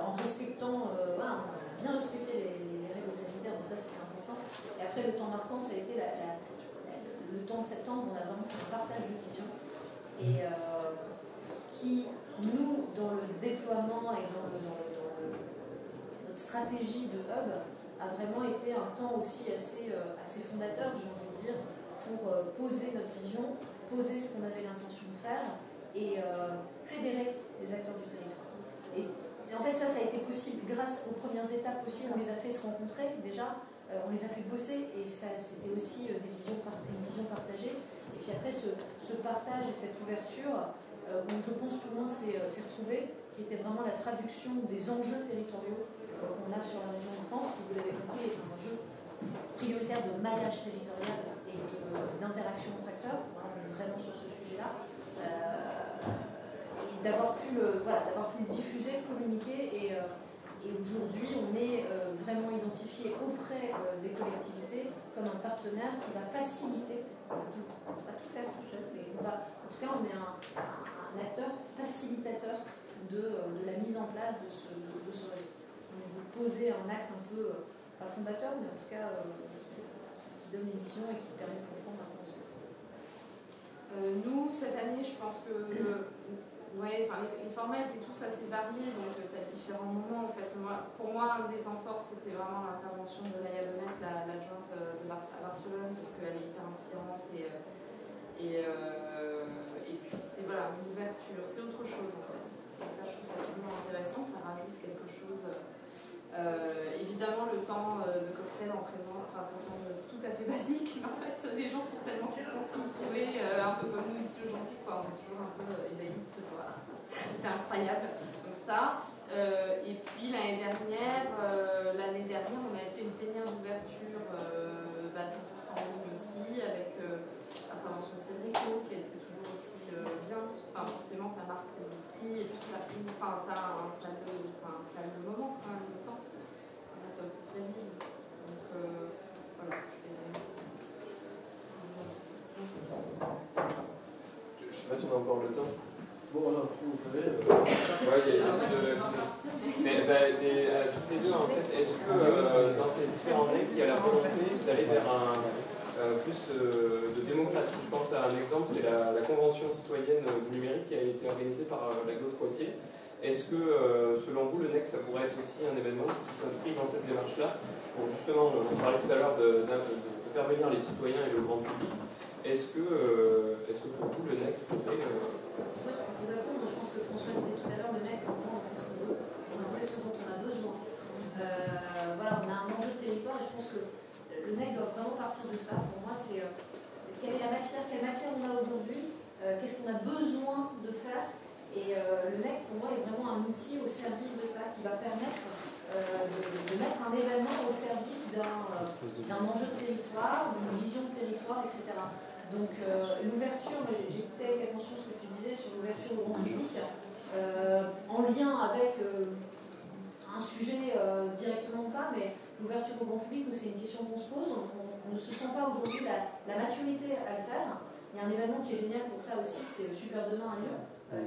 en respectant, on a bien respecté les règles sanitaires, donc ça c'était important. Et après le temps marquant, ça a été le temps de septembre, on a vraiment fait un partage de vision. Et qui, nous, dans le déploiement et dans notre stratégie de hub, a vraiment été un temps aussi assez fondateur, j'ai envie de dire, pour poser notre vision, poser ce qu'on avait l'intention de faire et fédérer les acteurs du territoire. Et en fait, ça a été possible grâce aux premières étapes aussi, on les a fait se rencontrer déjà, on les a fait bosser et ça c'était aussi une vision partagée. Et puis après, ce partage et cette ouverture, où je pense que tout le monde s'est retrouvé, qui était vraiment la traduction des enjeux territoriaux qu'on a sur la région de France, qui, vous l'avez compris, est un enjeu prioritaire de maillage territorial et d'interaction entre acteurs. On est vraiment sur ce sujet-là. Et d'avoir pu le diffuser, communiquer, et aujourd'hui, on est vraiment identifié auprès des collectivités comme un partenaire qui va faciliter. On ne va pas tout faire tout seul, mais en tout cas, on est un acteur facilitateur de la mise en place de ce réseau. On veut poser un acte un peu, pas fondateur, mais en tout cas qui donne une vision et qui permet de comprendre un peu. Nous, cette année, je pense que les formats étaient tous assez variés, donc tu as différents moments. En fait, pour moi, un des temps forts, c'était vraiment l'intervention de Laïa Donnet, l'adjointe à Barcelone, parce qu'elle est hyper inspirante et puis c'est une ouverture, c'est autre chose en fait. Et ça, je trouve ça toujours intéressant, ça rajoute quelque chose. Évidemment, le temps de cocktail en présent, ça semble tout à fait basique, mais en fait, les gens sont tellement contents de se retrouver, un peu comme nous ici aujourd'hui, on est toujours un peu ébahis de se voir. C'est incroyable. Donc ça. Et puis l'année dernière, on avait fait une plénière d'ouverture 100% en ligne aussi, avec l'intervention de Cédrico, qui c'est toujours aussi bien. Enfin, forcément, ça marque les esprits, et puis ça installe le moment quand même, le temps. Là, ça officialise. Donc, voilà, je dirais. Je ne sais pas si on a encore le temps. Bon, non, vous savez. Ouais, il y a toutes les deux, en fait, est-ce que dans ces différents NEC, il y a la volonté d'aller vers plus de démocratie? Je pense à un exemple, c'est la Convention citoyenne du numérique qui a été organisée par la Claude Coitier. Est-ce que, selon vous, le NEC, ça pourrait être aussi un événement qui s'inscrit dans cette démarche-là pour justement, on parlait tout à l'heure de faire venir les citoyens et le grand public. Est-ce que pour vous, le NEC pourrait... Je pense que François disait tout à l'heure, le NEC, on fait ce qu'on veut, on en fait ce dont on a besoin. On a un enjeu de territoire et je pense que le NEC doit vraiment partir de ça. Pour moi, c'est quelle matière on a aujourd'hui, qu'est-ce qu'on a besoin de faire. Et le NEC, pour moi, est vraiment un outil au service de ça qui va permettre de mettre un événement au service d'un enjeu de territoire, d'une vision de territoire, etc. Donc l'ouverture, j'écoutais avec attention ce que tu disais sur l'ouverture au grand public, en lien avec un sujet directement pas, mais l'ouverture au grand public, c'est une question qu'on se pose. On ne se sent pas aujourd'hui la maturité à le faire. Il y a un événement qui est génial pour ça aussi, c'est le Super Demain à Lyon,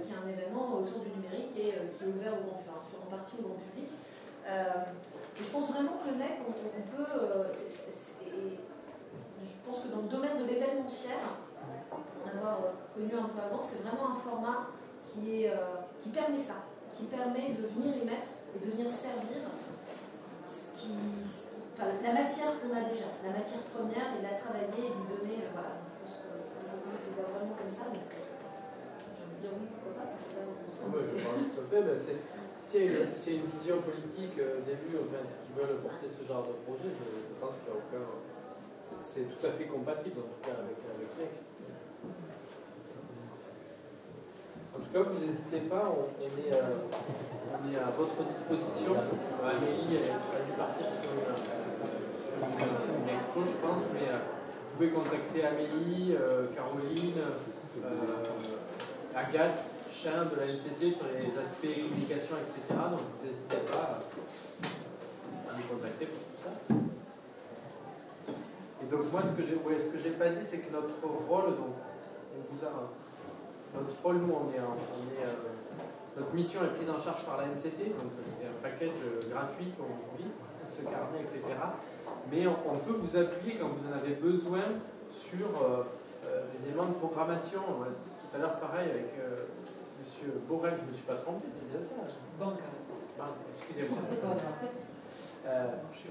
qui est un événement autour du numérique et qui est ouvert en partie au grand public. Et je pense vraiment que le NEC, on peut. Je pense que dans le domaine de l'événementiel, en avoir connu un peu avant, c'est vraiment un format qui permet ça, qui permet de venir y mettre et de venir servir la matière qu'on a déjà, la matière première, et de la travailler et de lui donner. Voilà, je pense que je vois vraiment comme ça. Donc, j'ai envie de dire oui, pourquoi pas. Je pense tout à fait. S'il y a une vision politique d'élus qui veulent porter ce genre de projet, je pense qu'il n'y a aucun. C'est tout à fait compatible en tout cas avec NEC. En tout cas, vous n'hésitez pas, on est à votre disposition. Amélie a dû partir sur une expo, je pense, mais vous pouvez contacter Amélie, Caroline, Agathe, Chin de la NCT sur les aspects communication, etc. Donc n'hésitez pas à nous contacter pour tout ça. Et donc moi, ce que j'ai pas dit, c'est que notre rôle, donc on vous a... Notre rôle, nous, notre mission est prise en charge par la NCT, donc c'est un package gratuit qu'on vit, ce carnet, etc. Mais on peut vous appuyer quand vous en avez besoin sur des éléments de programmation. Tout à l'heure, pareil, avec M. Borel, je ne me suis pas trompé, c'est bien ça. Excusez-moi.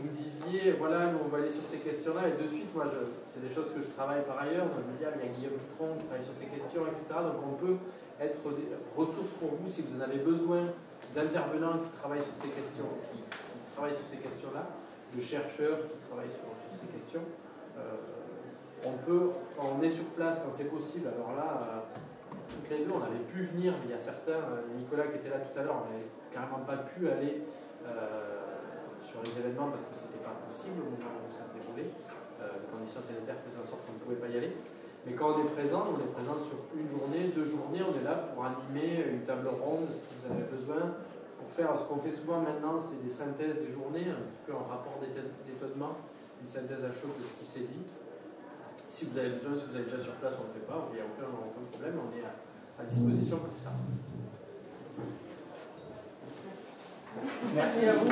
Vous disiez, voilà, nous on va aller sur ces questions-là, et de suite, moi, c'est des choses que je travaille par ailleurs. Dans le média, il y a Guillaume Pitron qui travaille sur ces questions, etc. Donc on peut être des ressources pour vous si vous en avez besoin d'intervenants qui travaillent sur ces questions, qui travaillent sur ces questions-là, de chercheurs qui travaillent sur ces questions. Quand on est sur place, quand c'est possible, alors là, toutes les deux, on avait pu venir, mais il y a certains, Nicolas qui était là tout à l'heure, on n'avait carrément pas pu aller sur les événements parce que c'était pas possible au moment où ça se déroulait. Les conditions sanitaires faisaient en sorte qu'on ne pouvait pas y aller. Mais quand on est présent sur une journée, 2 journées, on est là pour animer une table ronde si vous avez besoin. Pour faire ce qu'on fait souvent maintenant, c'est des synthèses des journées, un petit peu en rapport d'étonnement, une synthèse à chaud de ce qui s'est dit. Si vous avez besoin, si vous êtes déjà sur place, on ne le fait pas, il n'y a aucun problème, on est à disposition pour ça. Merci à vous.